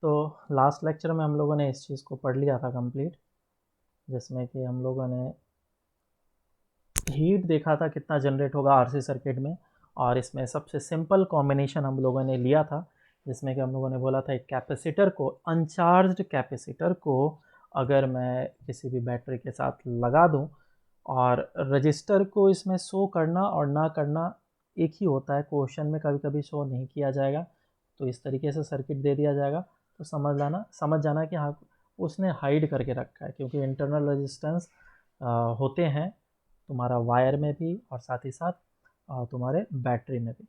तो last lecture में हम लोगों ने इस चीज़ को पढ़ लिया था कंप्लीट, जिसमें कि हम लोगों ने हीट देखा था कितना जनरेट होगा आरसी सर्किट में। और इसमें सबसे सिंपल कॉम्बिनेशन हम लोगों ने लिया था, जिसमें कि हम लोगों ने बोला था एक कैपेसिटर को, अनचार्ज्ड कैपेसिटर को अगर मैं किसी भी बैटरी के साथ लगा दूं और रजिस्टर को इसमें शो करना और ना करना एक ही होता है, क्वेश्चन में कभी कभी शो नहीं किया जाएगा, तो इस तरीके से सर्किट दे दिया जाएगा तो समझ जाना कि हाँ उसने हाइड करके रखा है, क्योंकि इंटरनल रेजिस्टेंस होते हैं तुम्हारा वायर में भी और साथ ही साथ तुम्हारे बैटरी में भी।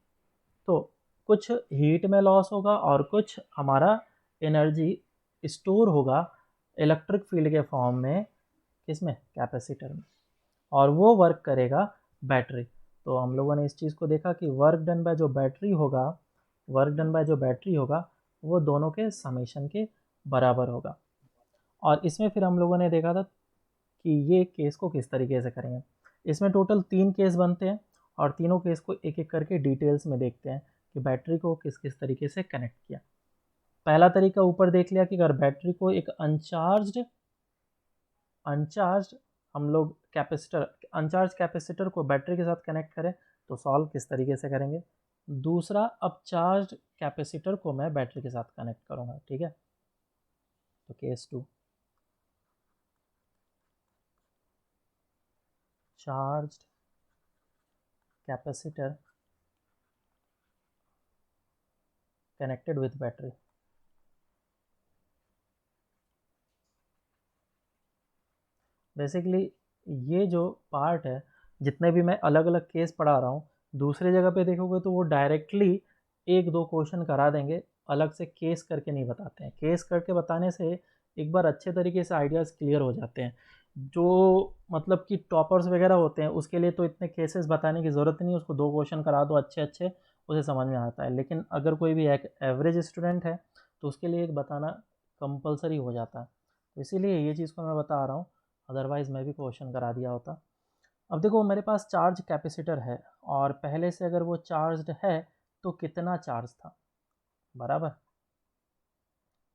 तो कुछ हीट में लॉस होगा और कुछ हमारा एनर्जी स्टोर होगा इलेक्ट्रिक फील्ड के फॉर्म में, किसमें, कैपेसिटर में, और वो वर्क करेगा बैटरी। तो हम लोगों ने इस चीज़ को देखा कि वर्क डन बाय जो बैटरी होगा वो दोनों के समेशन के बराबर होगा। और इसमें फिर हम लोगों ने देखा था कि ये केस को किस तरीके से करेंगे। इसमें टोटल 3 केस बनते हैं और तीनों केस को एक एक करके डिटेल्स में देखते हैं कि बैटरी को किस किस तरीके से कनेक्ट किया। पहला तरीका ऊपर देख लिया कि अगर बैटरी को एक अनचार्ज्ड हम लोग अनचार्ज कैपेसिटर को बैटरी के साथ कनेक्ट करें तो सॉल्व किस तरीके से करेंगे। दूसरा, अब चार्ज कैपेसिटर को मैं बैटरी के साथ कनेक्ट करूँगा, ठीक है। तो case 2, charged capacitor connected with battery. Basically ये जो पार्ट है, जितने भी मैं अलग अलग केस पढ़ा रहा हूँ, दूसरे जगह पे देखोगे तो वो डायरेक्टली एक दो क्वेश्चन करा देंगे, अलग से केस करके नहीं बताते हैं। केस करके बताने से एक बार अच्छे तरीके से आइडियाज़ क्लियर हो जाते हैं। जो मतलब कि टॉपर्स वगैरह होते हैं उसके लिए तो इतने केसेस बताने की ज़रूरत नहीं, उसको 2 क्वेश्चन करा दो अच्छे अच्छे, उसे समझ में आता है। लेकिन अगर कोई भी एक एवरेज स्टूडेंट है तो उसके लिए एक बताना कंपलसरी हो जाता है, तो इसीलिए ये चीज़ को मैं बता रहा हूँ, अदरवाइज़ मैं भी क्वेश्चन करा दिया होता। अब देखो मेरे पास चार्ज कैपेसिटर है और पहले से अगर वो चार्ज्ड है तो कितना चार्ज था, बराबर।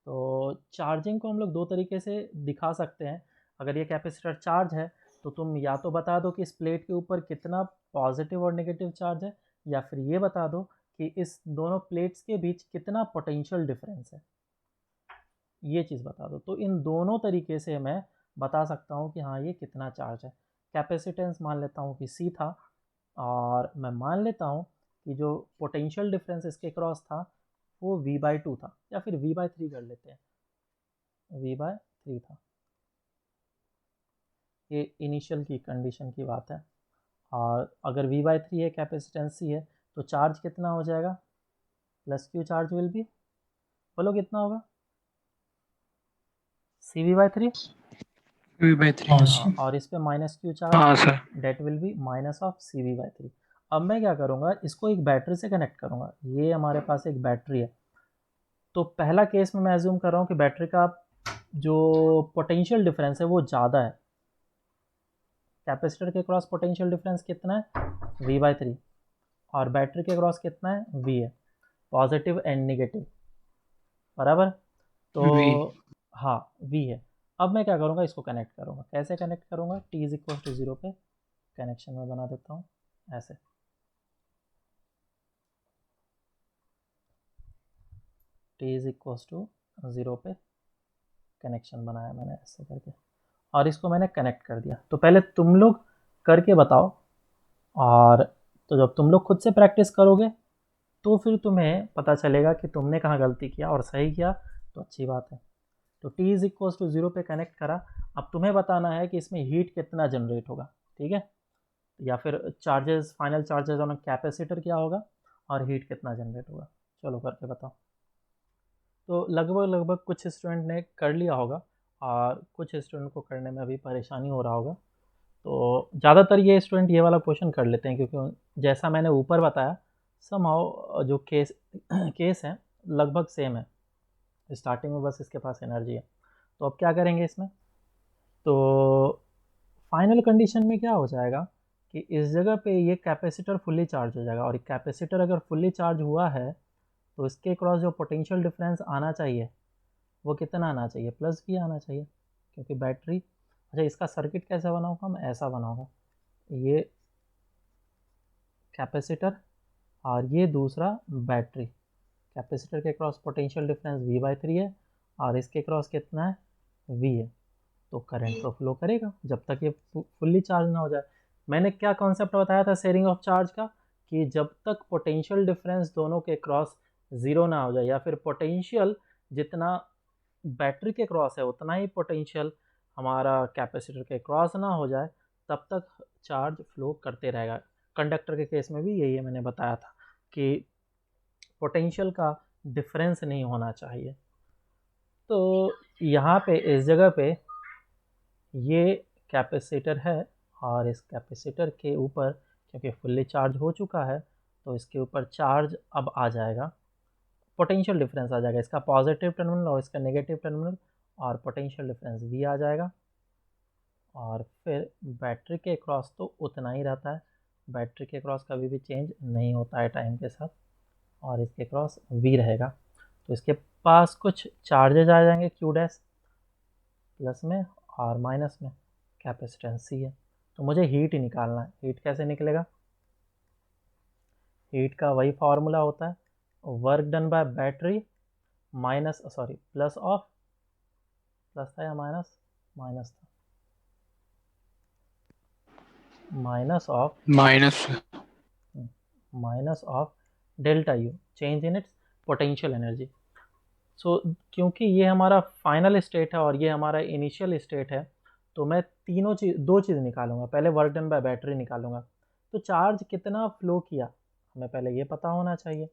तो चार्जिंग को हम लोग 2 तरीके से दिखा सकते हैं। अगर ये कैपेसिटर चार्ज है तो तुम या तो बता दो कि इस प्लेट के ऊपर कितना पॉजिटिव और नेगेटिव चार्ज है, या फिर ये बता दो कि इस दोनों प्लेट्स के बीच कितना पोटेंशियल डिफरेंस है, ये चीज़ बता दो। तो इन दोनों तरीके से मैं बता सकता हूँ कि हाँ ये कितना चार्ज है। कैपेसिटेंस मान लेता हूँ कि C था, और मैं मान लेता हूँ कि जो पोटेंशियल डिफरेंस इसके क्रॉस था वो V/2 था, या फिर V/3 कर लेते हैं, V/3 था। ये इनिशियल की कंडीशन की बात है। और अगर V/3 है, कैपेसिटेंस C है, तो चार्ज कितना हो जाएगा, plus Q charge will be, बोलो कितना होगा, CV/3। V/3। हाँ, और इस पे माइनस Q चार्ज, हाँ sir. That will be minus of CV/3। अब मैं क्या करूँगा, इसको एक बैटरी से कनेक्ट करूँगा। ये हमारे पास एक बैटरी है, तो पहला केस में मैं एज्यूम कर रहा हूँ कि बैटरी का जो पोटेंशियल डिफरेंस है वो ज़्यादा है। कैपेसिटर के क्रॉस पोटेंशियल डिफरेंस कितना है, V/3, और बैटरी के क्रॉस कितना है, V है, पॉजिटिव एंड नेगेटिव, बराबर। तो V। हाँ V है। अब मैं क्या करूँगा, इसको कनेक्ट करूँगा। कैसे कनेक्ट करूँगा, t=0 पे कनेक्शन में बना देता हूँ ऐसे। t=0 पे कनेक्शन बनाया मैंने ऐसे करके, और इसको मैंने कनेक्ट कर दिया। तो पहले तुम लोग करके बताओ, और तो जब तुम लोग खुद से प्रैक्टिस करोगे तो फिर तुम्हें पता चलेगा कि तुमने कहाँ गलती किया और सही किया, तो अच्छी बात है। तो t=0 पे कनेक्ट करा। अब तुम्हें बताना है कि इसमें हीट कितना जनरेट होगा, ठीक है, या फिर charges, final charges on capacitor क्या होगा और हीट कितना जनरेट होगा। चलो करके बताओ। तो लगभग लगभग कुछ स्टूडेंट ने कर लिया होगा और कुछ स्टूडेंट को करने में अभी परेशानी हो रहा होगा। तो ज़्यादातर ये स्टूडेंट ये वाला क्वेश्चन कर लेते हैं, क्योंकि जैसा मैंने ऊपर बताया समहाउ जो केस है लगभग सेम है। स्टार्टिंग में बस इसके पास एनर्जी है। तो अब क्या करेंगे इसमें, तो फाइनल कंडीशन में क्या हो जाएगा कि इस जगह पे ये कैपेसिटर फुल्ली चार्ज हो जाएगा, और कैपेसिटर अगर फुल्ली चार्ज हुआ है तो इसके क्रॉस जो पोटेंशियल डिफरेंस आना चाहिए वो कितना आना चाहिए, प्लस भी आना चाहिए, क्योंकि बैटरी। अच्छा, इसका सर्किट कैसे बनाऊंगा मैं, ऐसा बनाऊंगा, ये कैपेसिटर और ये दूसरा बैटरी। कैपेसिटर के क्रॉस पोटेंशियल डिफरेंस V/3 है और इसके क्रॉस कितना है, V है। तो करंट तो फ्लो करेगा जब तक ये फुल्ली चार्ज ना हो जाए। मैंने क्या कॉन्सेप्ट बताया था शेयरिंग ऑफ चार्ज का, कि जब तक पोटेंशियल डिफरेंस दोनों के क्रॉस ज़ीरो ना हो जाए, या फिर पोटेंशियल जितना बैटरी के क्रॉस है उतना ही पोटेंशियल हमारा कैपेसिटर के क्रॉस ना हो जाए, तब तक चार्ज फ्लो करते रहेगा। कंडक्टर के केस में भी यही मैंने बताया था कि पोटेंशियल का डिफरेंस नहीं होना चाहिए। तो यहाँ पे इस जगह पे ये कैपेसिटर है और इस कैपेसिटर के ऊपर क्योंकि फुल्ली चार्ज हो चुका है तो इसके ऊपर चार्ज अब आ जाएगा, पोटेंशियल डिफरेंस आ जाएगा, इसका पॉजिटिव टर्मिनल और इसका नेगेटिव टर्मिनल, और पोटेंशियल डिफरेंस V आ जाएगा। और फिर बैटरी के क्रॉस तो उतना ही रहता है, बैटरी के क्रॉस कभी भी चेंज नहीं होता है टाइम के साथ, और इसके क्रॉस V रहेगा। तो इसके पास कुछ चार्जेज आ जाएंगे Q डैश प्लस में और माइनस में, कैपेसिटेंस C है। तो मुझे हीट ही निकालना है। हीट कैसे निकलेगा, हीट का वही फार्मूला होता है, work done by battery minus plus of, plus था या माइनस, माइनस था, minus of delta U, change in its potential energy. So क्योंकि ये हमारा फाइनल स्टेट है और ये हमारा इनिशियल स्टेट है, तो मैं दो चीज़ निकालूंगा। पहले वर्क डन बाय बैटरी निकालूंगा, तो चार्ज कितना फ्लो किया हमें पहले ये पता होना चाहिए।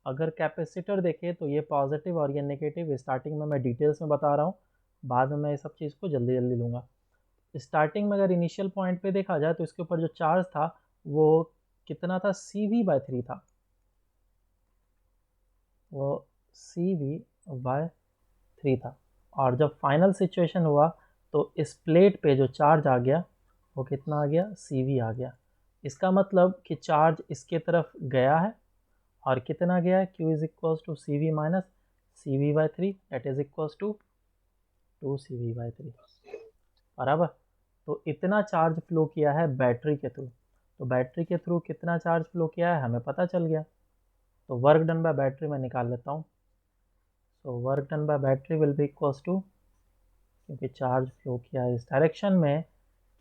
अगर कैपेसिटर देखें तो ये पॉजिटिव और ये नेगेटिव, स्टार्टिंग में मैं डिटेल्स में बता रहा हूँ, बाद में मैं ये सब चीज़ को जल्दी जल्दी लूँगा। स्टार्टिंग में अगर इनिशियल पॉइंट पे देखा जाए तो इसके ऊपर जो चार्ज था वो कितना था, CV/3 था, वो CV/3 था। और जब फाइनल सिचुएशन हुआ तो इस प्लेट पे जो चार्ज आ गया वो कितना आ गया, CV आ गया। इसका मतलब कि चार्ज इसके तरफ गया है और कितना गया है, Q is equals to CV minus CV/3 that is equals to 2CV/3 बराबर। तो इतना चार्ज फ्लो किया है बैटरी के थ्रू, तो बैटरी के थ्रू कितना चार्ज फ्लो किया है हमें पता चल गया। तो वर्क डन बाय बैटरी मैं निकाल लेता हूँ। So work done by battery will be equals to, क्योंकि चार्ज फ्लो किया है इस डायरेक्शन में,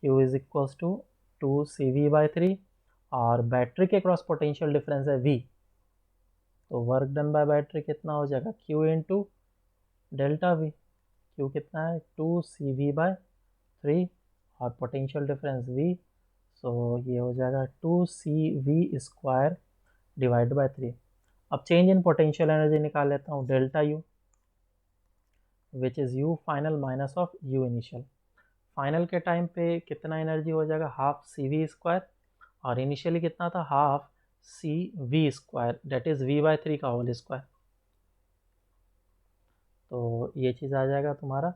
Q is equals to 2CV/3 और बैटरी के क्रॉस पोटेंशियल डिफरेंस है V, तो वर्क डन बाय बैटरी कितना हो जाएगा, Q into delta V। Q कितना है, 2CV/3 और पोटेंशियल डिफरेंस V, सो ये हो जाएगा 2CV² डिवाइड बाय 3। अब चेंज इन पोटेंशियल एनर्जी निकाल लेता हूँ, delta U which is U final minus of U initial. Final के टाइम पे कितना एनर्जी हो जाएगा, हाफ CV², और इनिशियली कितना था, half CV² that is V/3 का होल स्क्वायर। तो ये चीज़ आ जाएगा तुम्हारा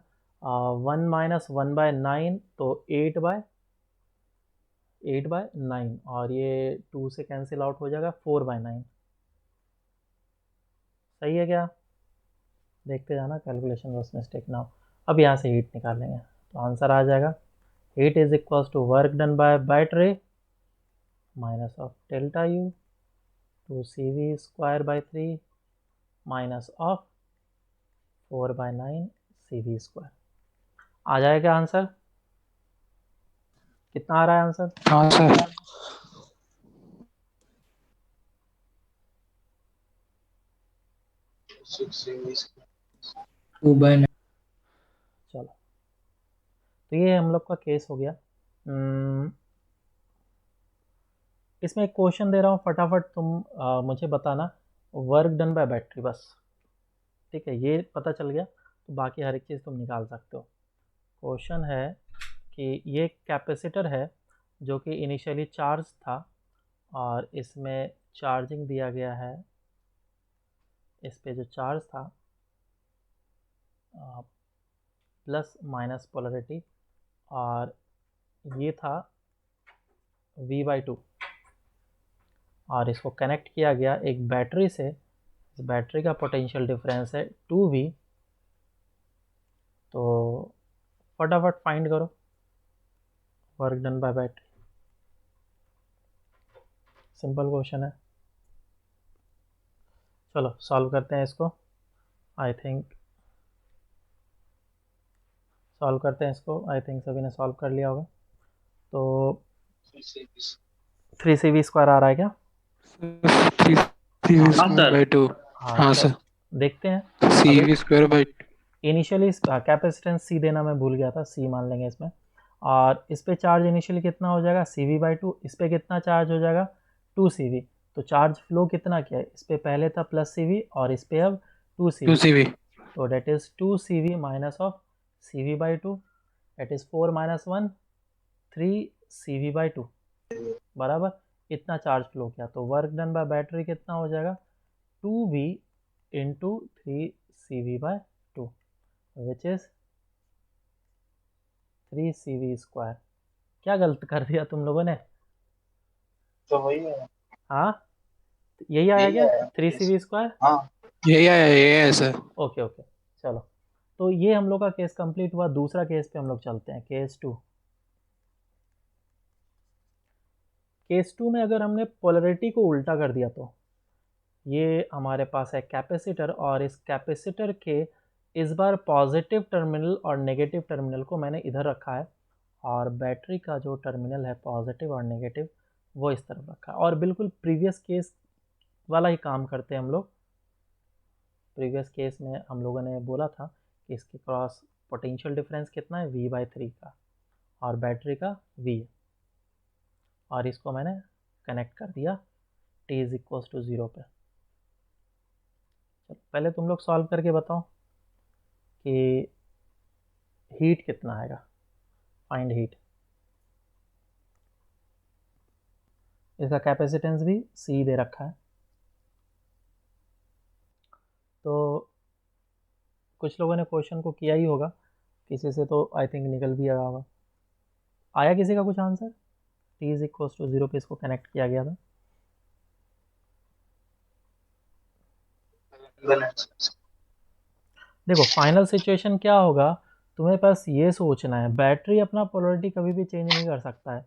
1 माइनस 1/9, तो 8/9, और ये 2 से कैंसिल आउट हो जाएगा 4/9। सही है क्या, देखते जाना कैलकुलेशन बस मिस्टेक ना हो। अब यहाँ से हीट निकाल लेंगे तो आंसर आ जाएगा, heat is equals to work done by battery minus of delta U 2CV²/3 minus of 4/9 CV²। आ जाएगा आंसर, कितना आ रहा है आंसर, हाँ सर। 2/9। चलो तो ये हम लोग का केस हो गया। इसमें एक क्वेश्चन दे रहा हूँ, फटाफट तुम मुझे बताना, वर्क डन बाय बैटरी बस, ठीक है, ये पता चल गया तो बाकी हर एक चीज़ तुम निकाल सकते हो। क्वेश्चन है कि ये कैपेसिटर है जो कि इनिशियली चार्ज था और इसमें चार्जिंग दिया गया है, इस पे जो चार्ज था प्लस माइनस पोलरिटी, और ये था V/2, और इसको कनेक्ट किया गया एक बैटरी से। इस बैटरी का पोटेंशियल डिफरेंस है 2V तो फटाफट फाइंड करो work done by battery. Simple question है, चलो सॉल्व करते हैं इसको। आई थिंक सभी ने सॉल्व कर लिया होगा। तो 3cv² आ रहा है क्या? 3cv²/2। हाँ हाँ चलो सर, देखते हैं। अभी cv²/2। इनिशियली कैपेसिटेंस सी देना मैं भूल गया था, सी मान लेंगे इसमें। और इस पे चार्ज इनिशियली कितना हो जाएगा, cv/2। इस पे कितना चार्ज हो जाएगा, 2cv। तो चार्ज फ्लो कितना किया है, इस पे पहले था +cv और इस पे अब 2cv। 2cv। तो that is 2cv minus of cv/2, that is 4 - 1 3cv/2 बराबर इतना चार्ज फ्लो किया। तो वर्क डन बाय बैटरी कितना हो जाएगा, 2v into 3cv/2 which is 3cv²। क्या गलत कर दिया तुम लोगों ने? तो वही है, हाँ यही आया यही क्या, है। 3cv²? हाँ, यही है सर। ओके ओके चलो। तो ये हम लोग का केस कंप्लीट हुआ। दूसरा केस पे हम लोग चलते हैं, केस टू में अगर हमने पोलरिटी को उल्टा कर दिया तो ये हमारे पास है कैपेसिटर, और इस कैपेसिटर के इस बार पॉजिटिव टर्मिनल और नेगेटिव टर्मिनल को मैंने इधर रखा है, और बैटरी का जो टर्मिनल है पॉजिटिव और नेगेटिव वो इस तरफ रखा है। और बिल्कुल प्रीवियस केस वाला ही काम करते हैं हम लोग। प्रीवियस केस में हम लोगों ने बोला था कि इसके क्रॉस पोटेंशियल डिफरेंस कितना है, V/3 का, और बैटरी का V है। और इसको मैंने कनेक्ट कर दिया t = 0 पे। चलो पहले तुम लोग सॉल्व करके बताओ कि हीट कितना आएगा, फाइंड हीट। इसका कैपेसिटेंस भी C दे रखा है। तो कुछ लोगों ने क्वेश्चन को किया ही होगा, किसी से तो आई थिंक निकल भी आया होगा। आया किसी का कुछ आंसर? t = 0 पे इसको कनेक्ट किया गया था। देखो फाइनल सिचुएशन क्या होगा, तुम्हें पास ये सोचना है, बैटरी अपना पोलरिटी कभी भी चेंज नहीं कर सकता है।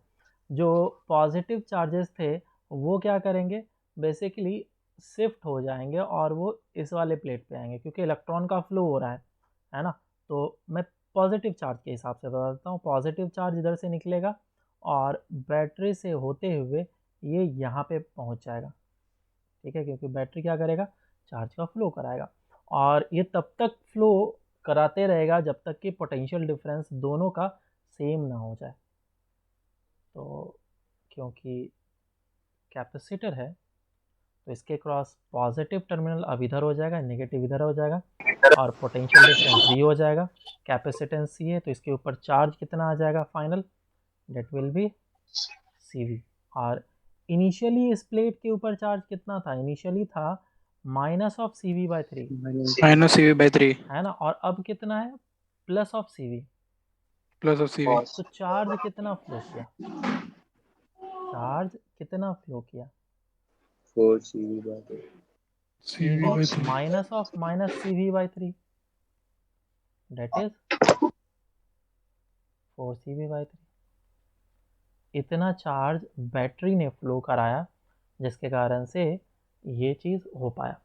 जो पॉजिटिव चार्जेस थे वो क्या करेंगे, बेसिकली शिफ्ट हो जाएंगे और वो इस वाले प्लेट पे आएंगे, क्योंकि इलेक्ट्रॉन का फ्लो हो रहा है ना। तो मैं पॉजिटिव चार्ज के हिसाब से बता देता हूँ। पॉजिटिव चार्ज इधर से निकलेगा और बैटरी से होते हुए ये यहाँ पे पहुँच जाएगा, ठीक है, क्योंकि बैटरी क्या करेगा, चार्ज का फ्लो कराएगा। और ये तब तक फ्लो कराते रहेगा जब तक कि पोटेंशियल डिफरेंस दोनों का सेम ना हो जाए। तो क्योंकि कैपेसिटर है तो इसके क्रॉस पॉजिटिव टर्मिनल अब इधर हो जाएगा, नेगेटिव इधर हो जाएगा, और पोटेंशियल डिफरेंस भी हो जाएगा। कैपेसिटेंस सी है तो इसके ऊपर चार्ज कितना आ जाएगा final, that will be CV। और इनिशियली इस प्लेट के ऊपर चार्ज कितना था, इनिशियली था -cv/3 -cv/3 है ना, और अब कितना है, +cv। +cv। तो चार्ज कितना फ्लो किया, चार्ज कितना फ्लो किया, 4cv/3। CV cv/3। -cv/3 that is 4cv/3। इतना चार्ज बैटरी ने फ्लो कराया जिसके कारण से ये चीज़ हो पाया।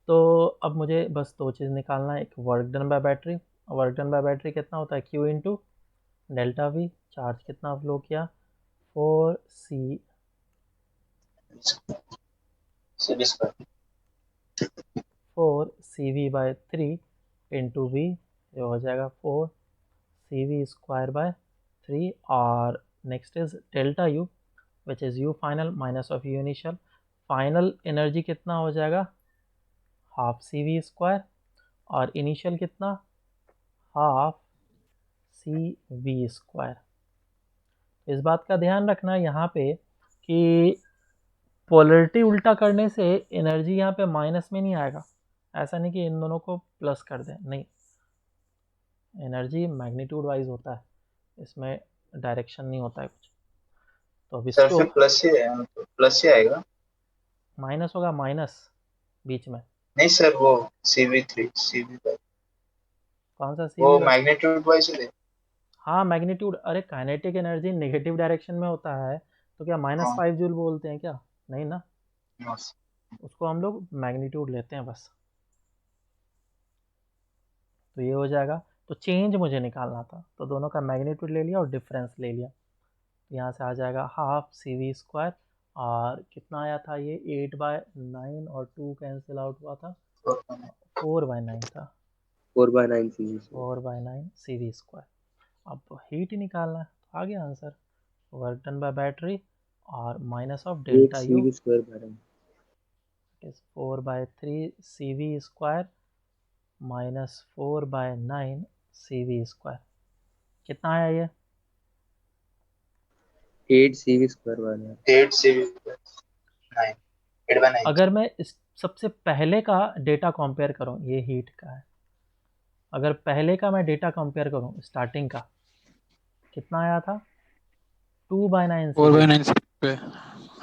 तो अब मुझे बस दो चीज़ निकालना है, एक work done by battery. Work done by battery कितना होता है, Q into delta we. Charge कितना फ्लो किया, 4c cv²। 4cv/3 into we, जो हो जाएगा 4cv²/3। और next is delta you which is you final minus of you initial. Final energy कितना हो जाएगा, ½ cv², और इनिशियल कितना, ½ cv²। इस बात का ध्यान रखना यहाँ पे कि पोलरिटी उल्टा करने से एनर्जी यहाँ पे माइनस में नहीं आएगा। ऐसा नहीं कि इन दोनों को प्लस कर दें, नहीं, एनर्जी मैग्नीट्यूड वाइज होता है, इसमें डायरेक्शन नहीं होता है कुछ। तो अब सर इसको फिर प्लस ही है, मतलब प्लस ही आएगा। माइनस होगा, माइनस बीच में। नहीं सर, वो cv3 cv। कौन सा वो सीवी? मैग्नीट्यूड वाइज है। हाँ मैग्नीट्यूड, अरे काइनेटिक एनर्जी नेगेटिव डायरेक्शन में होता है तो क्या हाँ -5 जूल बोलते हैं क्या? नहीं ना, yes। उसको हम लोग मैग्नीट्यूड लेते हैं बस। तो ये हो जाएगा। तो चेंज मुझे निकालना था तो दोनों का मैग्नीट्यूड ले लिया और डिफरेंस ले लिया। तो यहाँ से आ जाएगा हाफ CV²। और कितना आया था ये? 8/9 और 2 कैंसिल आउट हुआ था, 4/9 था। 4/9 CV। 4/9 CV²। अब हीट निकालना है तो आ गया answer, work done by battery और minus of 8 delta U CV² by is 4/3 CV² minus 4/9 CV²। कितना आया ये? 8 CV² वाला 8 CV 9 8/9। अगर मैं इस सबसे पहले का डेटा कंपेयर करूं, ये हीट का है, अगर पहले का मैं डेटा कंपेयर करूं स्टार्टिंग का, कितना आया था? 2/9 CV, 4/9 CV है ना?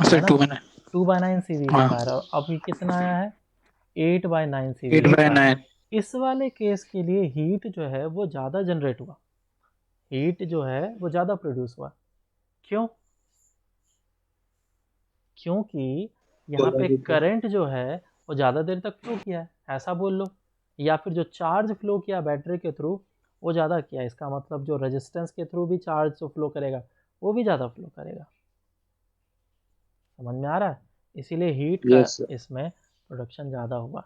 2/9 2/9 CV हाँ स्क्वायर। और अब ये कितना आया है? 8/9 CV स्क्वायर। 8/9 इस वाले केस के लिए हीट जो है वो ज़्यादा जनरेट हुआ, हीट जो है वो ज़्यादा प्रोड्यूस हुआ। क्यों? क्योंकि यहाँ पे करंट जो है वो ज़्यादा देर तक फ्लो किया है, ऐसा बोल लो। या फिर जो चार्ज फ्लो किया बैटरी के थ्रू वो ज़्यादा किया, इसका मतलब जो रेजिस्टेंस के थ्रू भी चार्ज जो फ्लो करेगा वो भी ज़्यादा फ्लो करेगा। समझ में आ रहा है? इसीलिए हीट का यस सर। इसमें प्रोडक्शन ज़्यादा हुआ।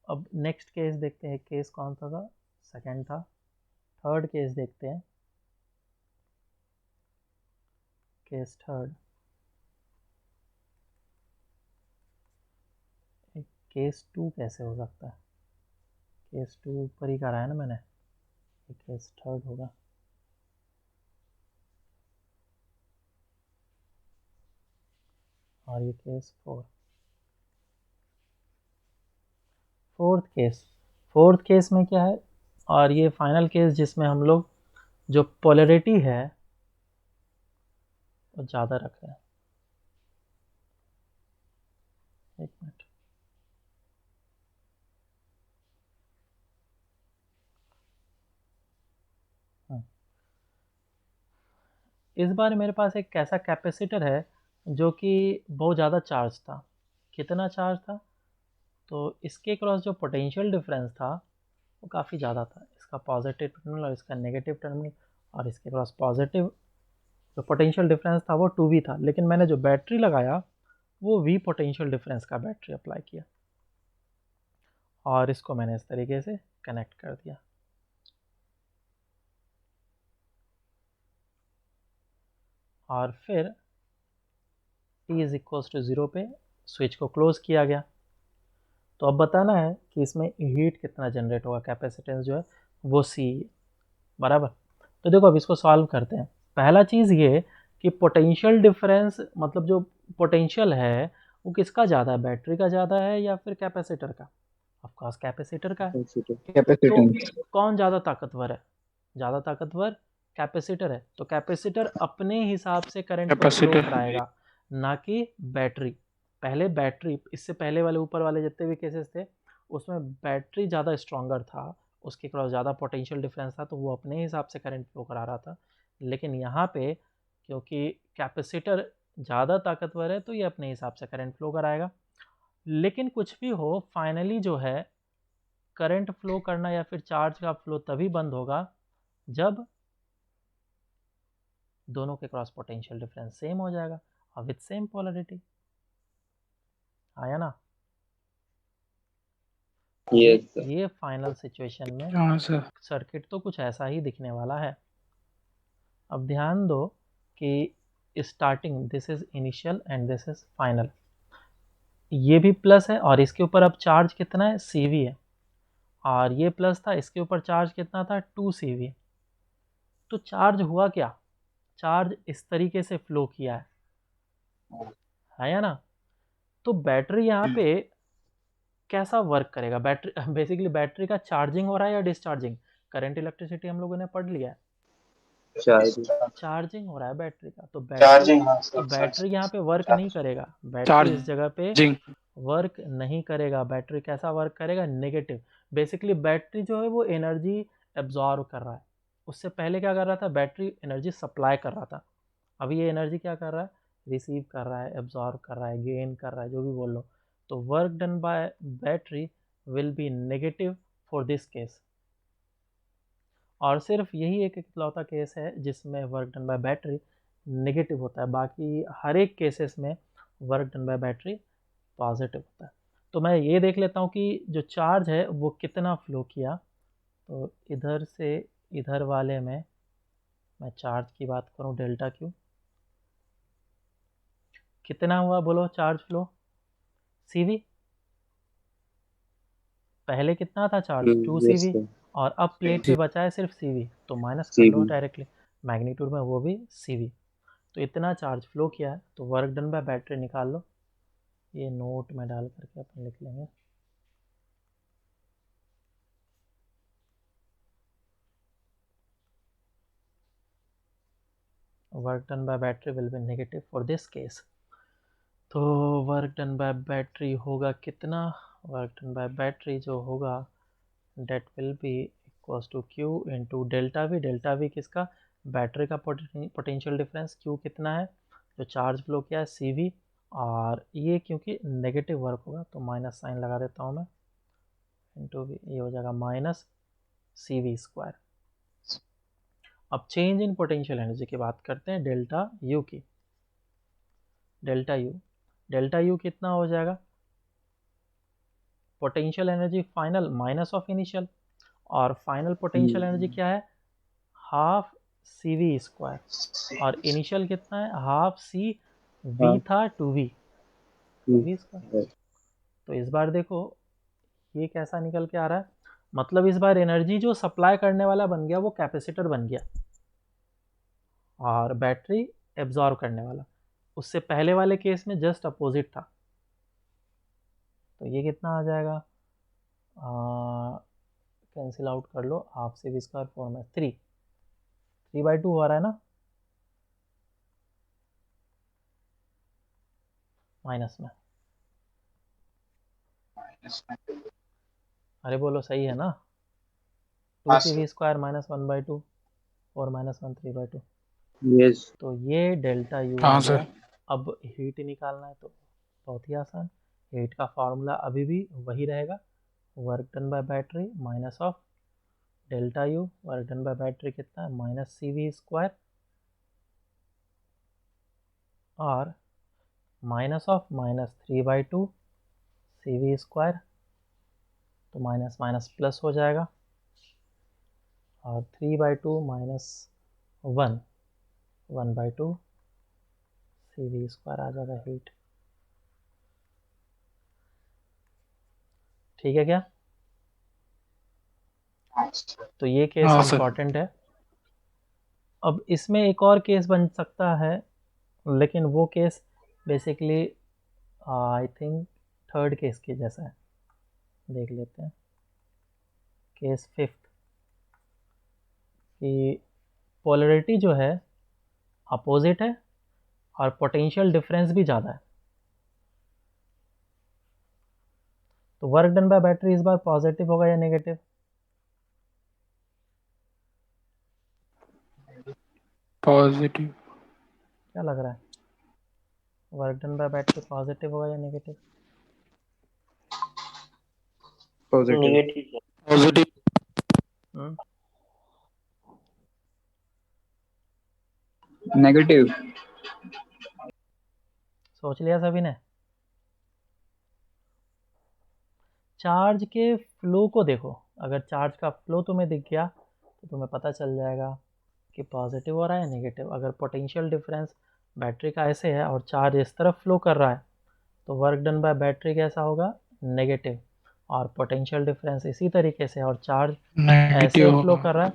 अब नेक्स्ट केस देखते हैं, केस कौन सा था? सेकंड था। थर्ड केस देखते हैं, केस थर्ड। केस 2 कैसे हो सकता है? केस 2 ऊपर ही कराया ना मैंने, ये केस थर्ड होगा। और ये केस 4। फोर्थ केस में क्या है? और ये फाइनल केस जिसमें हम लोग जो पोलैरिटी है वो ज़्यादा रख रहे हैं। एक मिनट, इस बार मेरे पास एक ऐसा कैपेसिटर है जो कि बहुत ज़्यादा चार्ज था। कितना चार्ज था? तो इसके क्रॉस जो पोटेंशियल डिफरेंस था वो काफ़ी ज़्यादा था, इसका पॉजिटिव टर्मिनल और इसका नेगेटिव टर्मिनल, और इसके क्रॉस पॉजिटिव जो पोटेंशियल डिफरेंस था वो 2V था। लेकिन मैंने जो बैटरी लगाया वो V पोटेंशियल डिफरेंस का बैटरी अप्लाई किया और इसको मैंने इस तरीके से कनेक्ट कर दिया। और फिर t इज इक्वल्स टू 0 पे स्विच को क्लोज किया गया। तो अब बताना है कि इसमें हीट कितना जनरेट होगा, कैपेसिटेंस जो है वो C बराबर। तो देखो अब इसको सॉल्व करते हैं। पहला चीज़ ये कि पोटेंशियल डिफरेंस मतलब जो पोटेंशियल है वो किसका ज़्यादा है, बैटरी का ज़्यादा है या फिर कैपेसिटर का? ऑफ कोर्स कैपेसिटर का है। कैपेसिटेंस तो कौन ज़्यादा ताकतवर है? ज़्यादा ताकतवर कैपेसिटर है। तो कैपेसिटर अपने हिसाब से करंट को फ्लो कैपेसिटर कराएगा, ना कि बैटरी। पहले बैटरी, इससे पहले वाले ऊपर वाले जितने भी केसेस थे उसमें बैटरी ज़्यादा स्ट्रॉन्गर था, उसके क्रॉस ज़्यादा पोटेंशियल डिफरेंस था तो वो अपने हिसाब से करंट फ्लो करा रहा था। लेकिन यहाँ पे क्योंकि कैपेसिटर ज़्यादा ताकतवर है तो ये अपने हिसाब से करंट फ्लो कराएगा। लेकिन कुछ भी हो, फाइनली जो है करंट फ्लो करना या फिर चार्ज का फ्लो तभी बंद होगा जब दोनों के क्रॉस पोटेंशियल डिफरेंस सेम हो जाएगा और विथ सेम पोलैरिटी। आया ना? Yes sir. ये फाइनल सिचुएशन में हाँ सर सर्किट तो कुछ ऐसा ही दिखने वाला है। अब ध्यान दो कि starting this is initial and this is final, ये भी प्लस है और इसके ऊपर अब चार्ज कितना है? CV है। और ये प्लस था, इसके ऊपर चार्ज कितना था? 2CV। तो चार्ज हुआ क्या? चार्ज इस तरीके से फ्लो किया है या ना? तो बैटरी यहाँ पे कैसा वर्क करेगा? बैटरी बेसिकली बैटरी का चार्जिंग हो रहा है या डिस्चार्जिंग? करंट इलेक्ट्रिसिटी हम लोगों ने पढ़ लिया है, चार्जिंग हो रहा है बैटरी का। तो बैटरी चार्जिंग हाँ तो बैटरी यहाँ पे वर्क नहीं करेगा, बैटरी चार्जिंग इस जगह पे वर्क नहीं करेगा। बैटरी कैसा वर्क करेगा? नेगेटिव। बेसिकली बैटरी जो है वो एनर्जी एब्जॉर्व कर रहा है। उससे पहले क्या कर रहा था? बैटरी एनर्जी सप्लाई कर रहा था। अभी ये एनर्जी क्या कर रहा है? रिसीव कर रहा है, एब्जॉर्व कर रहा है, गेन कर रहा है, जो भी बोल लो। तो work done by battery will be negative for this case. और सिर्फ यही एक इकलौता केस है जिसमें work done by battery negative होता है। बाकी हर एक केसेस में work done by battery positive होता है। तो मैं ये देख लेता हूँ कि जो चार्ज है वो कितना फ्लो किया। तो इधर से इधर वाले में मैं चार्ज की बात करूँ, डेल्टा क्यू कितना हुआ बोलो चार्ज फ्लो? CV पहले कितना था चार्ज? 2 yes CV, sir, और अब प्लेट पे बचा है सिर्फ CV, तो माइनस कर लो CV, डायरेक्टली। मैग्नीट्यूड में वो भी CV। तो इतना चार्ज फ्लो किया है, तो वर्क डन बाय बैटरी निकाल लो। ये नोट में डाल करके अपन लिख लेंगे। Work done by battery will be negative for this case. तो वर्क डन बाय बैटरी होगा कितना? वर्क डन बाय बैटरी जो होगा that will be equals to Q into delta v. Delta v किसका? बैटरी का पोटेंशियल डिफरेंस। Q कितना है? जो चार्ज फ्लो किया है CV। और ये क्योंकि नेगेटिव वर्क होगा तो माइनस साइन लगा देता हूँ मैं, इंटू वी। ये हो जाएगा माइनस CV स्क्वायर। अब चेंज इन पोटेंशियल एनर्जी की बात करते हैं, डेल्टा यू की। डेल्टा यू कितना हो जाएगा? Potential energy final minus of initial, और फाइनल पोटेंशियल एनर्जी क्या है? Half CV square. और इनिशियल कितना है? हाफ C V था 2V, 2V स्क्वायर। yes, तो इस बार देखो ये कैसा निकल के आ रहा है, मतलब इस बार एनर्जी जो सप्लाई करने वाला बन गया वो कैपेसिटर बन गया, और बैटरी एब्जॉर्व करने वाला। उससे पहले वाले केस में जस्ट अपोजिट था। तो ये कितना आ जाएगा? कैंसिल आउट कर लो, हाफ CV स्क्वायर 4 में 3/2 हो रहा है ना, माइनस में। अरे बोलो सही है ना? 2 हाँ CV sir. Square minus 1/2, 4 minus 1 3/2। yes, तो ये डेल्टा यू आ हाँ गया। सर। अब हीट निकालना है तो बहुत ही आसान। हीट का फार्मूला अभी भी वही रहेगा, work done by battery minus of delta you. Work done by battery कितना है? माइनस CV स्क्वायर, और minus of minus 3/2 CV square. तो माइनस माइनस प्लस हो जाएगा, और 3/2 माइनस 1/2 CV स्क्वायर आ जाएगा हीट। ठीक है क्या? हाँ सर। तो ये केस हाँ सर। इम्पॉर्टेंट है। अब इसमें एक और केस बन सकता है, लेकिन वो case basically I think third case के जैसा है। देख लेते हैं केस फिफ्थ कि पोलरिटी जो है अपोजिट है और पोटेंशियल डिफरेंस भी ज़्यादा है। तो वर्क डन बाय बैटरी इस बार पॉजिटिव होगा या नेगेटिव? पॉजिटिव। क्या लग रहा है? Work done by battery positive होगा या नेगेटिव? positive, positive. नेगेटिव। सोच लिया सभी ने? चार्ज के फ्लो को देखो, अगर चार्ज का फ्लो तुम्हें दिख गया तो तुम्हें पता चल जाएगा कि पॉजिटिव हो रहा है नेगेटिव। अगर पोटेंशियल डिफरेंस बैटरी का ऐसे है और चार्ज इस तरफ फ्लो कर रहा है तो वर्क डन बाय बैटरी कैसा होगा? नेगेटिव। और पोटेंशियल डिफरेंस इसी तरीके से और चार्ज ऐसे नेगेटिव फ्लो होगा। कर रहा है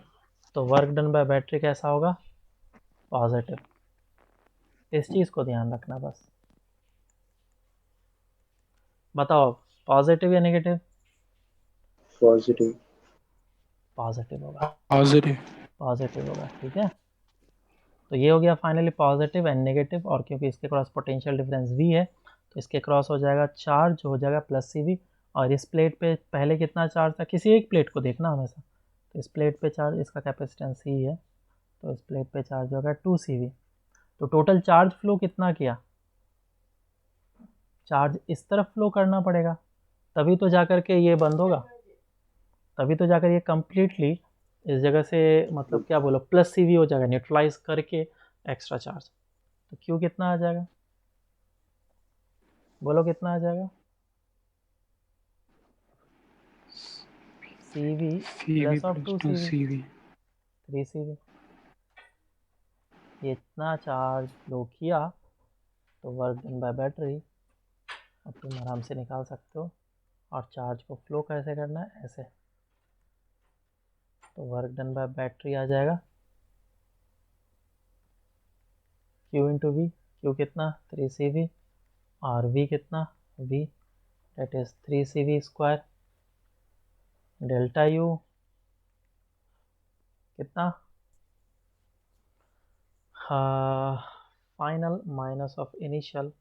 तो वर्क डन बाय बैटरी कैसा होगा? पॉजिटिव। इस चीज़ को ध्यान रखना बस। बताओ पॉजिटिव या नेगेटिव? positive, पॉजिटिव होगा, पॉजिटिव। पॉजिटिव होगा। ठीक है, तो ये हो गया फाइनली पॉजिटिव एंड नेगेटिव। और क्योंकि इसके पास पोटेंशियल डिफरेंस V है तो इसके क्रॉस हो जाएगा चार्ज, हो जाएगा प्लस सी वी। और इस प्लेट पे पहले कितना चार्ज था, किसी एक प्लेट को देखना हमेशा। तो इस प्लेट पे चार्ज, इसका कैपेसिटेंस सी है, तो इस प्लेट पे चार्ज होगा 2 CV। तो टोटल चार्ज फ्लो कितना किया, चार्ज इस तरफ फ्लो करना पड़ेगा, तभी तो जाकर के ये बंद होगा, तभी तो जाकर ये कंप्लीटली इस जगह से, मतलब क्या बोलो, प्लस सी वी हो जाएगा, न्यूट्रलाइज करके एक्स्ट्रा चार्ज। तो क्यू कितना आ जाएगा, बोलो कितना आ जाएगा, C V CV plus of plus 2 CV, 2 CV. 3 CV। ये इतना चार्ज फ्लो किया, तो वर्क डन बाय बैटरी अब तुम आराम से निकाल सकते हो। और चार्ज को फ्लो कैसे करना है, ऐसे। तो वर्क डन बाय बैटरी आ जाएगा Q इंटू वी। Q कितना, 3 CV। और V कितना, V that is 3 CV square. Delta U कितना, final minus of initial.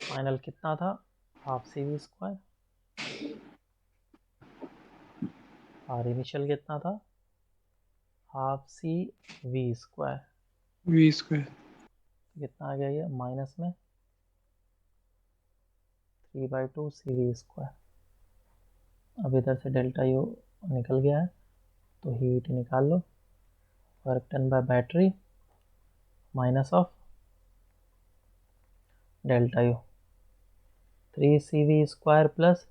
Final कितना था, हाफ CV स्क्वायर। और इनिशियल कितना था, half CV square. V square. कितना आ गया ये, माइनस में 3/2 CV स्क्वायर। अब इधर से डेल्टा यू निकल गया है, तो हीट निकाल लो। Work done by battery minus of delta U, 3 CV square plus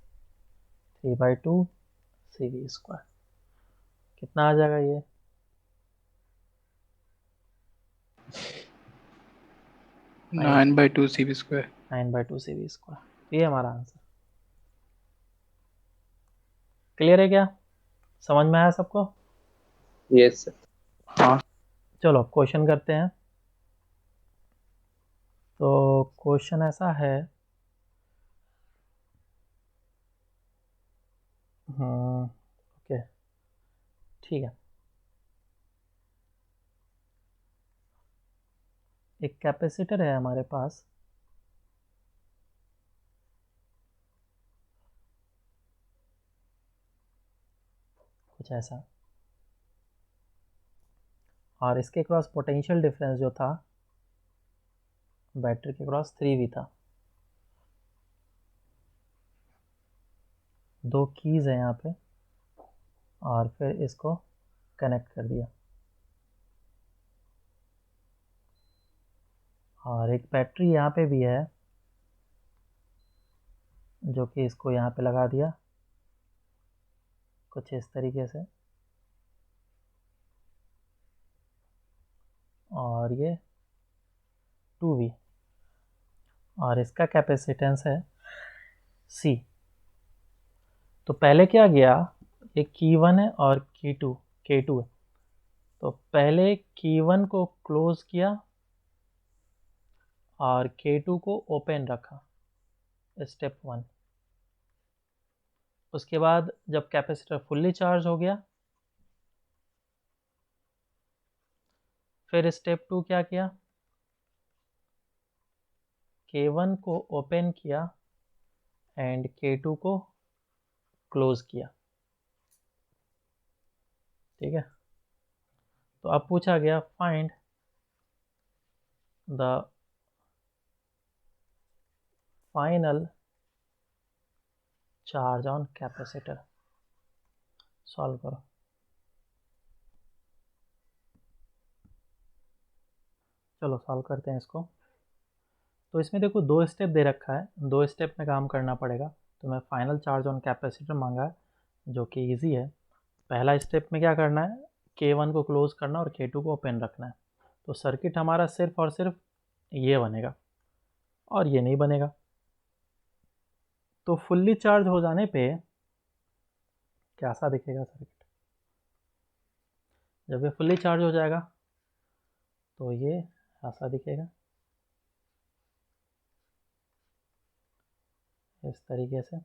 3/2 CV square. कितना आ जाएगा ये, 9/2 CV square. 9/2 CV square. ये हमारा आंसर। क्लियर है क्या, समझ में आया सबको। Yes, sir. हाँ. चलो क्वेश्चन करते हैं। तो क्वेश्चन ऐसा है, ओके ठीक है। एक कैपेसिटर है हमारे पास, कुछ ऐसा, और इसके क्रॉस पोटेंशियल डिफरेंस जो था बैटरी के क्रॉस 3V था। दो कीज है यहाँ पे, और फिर इसको कनेक्ट कर दिया। और एक बैटरी यहाँ पे भी है, जो कि इसको यहाँ पे लगा दिया कुछ इस तरीके से। और ये 2V, और इसका कैपेसिटेंस है C। तो पहले क्या गया, एक की 1 है और की 2 है। तो पहले की 1 को क्लोज किया और K2 को ओपन रखा, स्टेप 1। उसके बाद जब कैपेसिटर फुल्ली चार्ज हो गया, फिर स्टेप 2 क्या किया, K1 को ओपन किया एंड K2 को क्लोज किया। ठीक है। तो अब पूछा गया find the final charge on capacitor. Solve करो। चलो सॉल्व करते हैं इसको। तो इसमें देखो 2 स्टेप दे रखा है, 2 स्टेप में काम करना पड़ेगा। तो मैं फाइनल चार्ज ऑन कैपेसिटर मांगा है, जो कि इजी है। पहला स्टेप में क्या करना है, K1 को क्लोज करना और K2 को ओपन रखना है। तो सर्किट हमारा सिर्फ और सिर्फ ये बनेगा और ये नहीं बनेगा। तो फुल्ली चार्ज हो जाने पे कैसा दिखेगा सर्किट, जब ये फुल्ली चार्ज हो जाएगा तो ये ऐसा दिखेगा, इस तरीके से।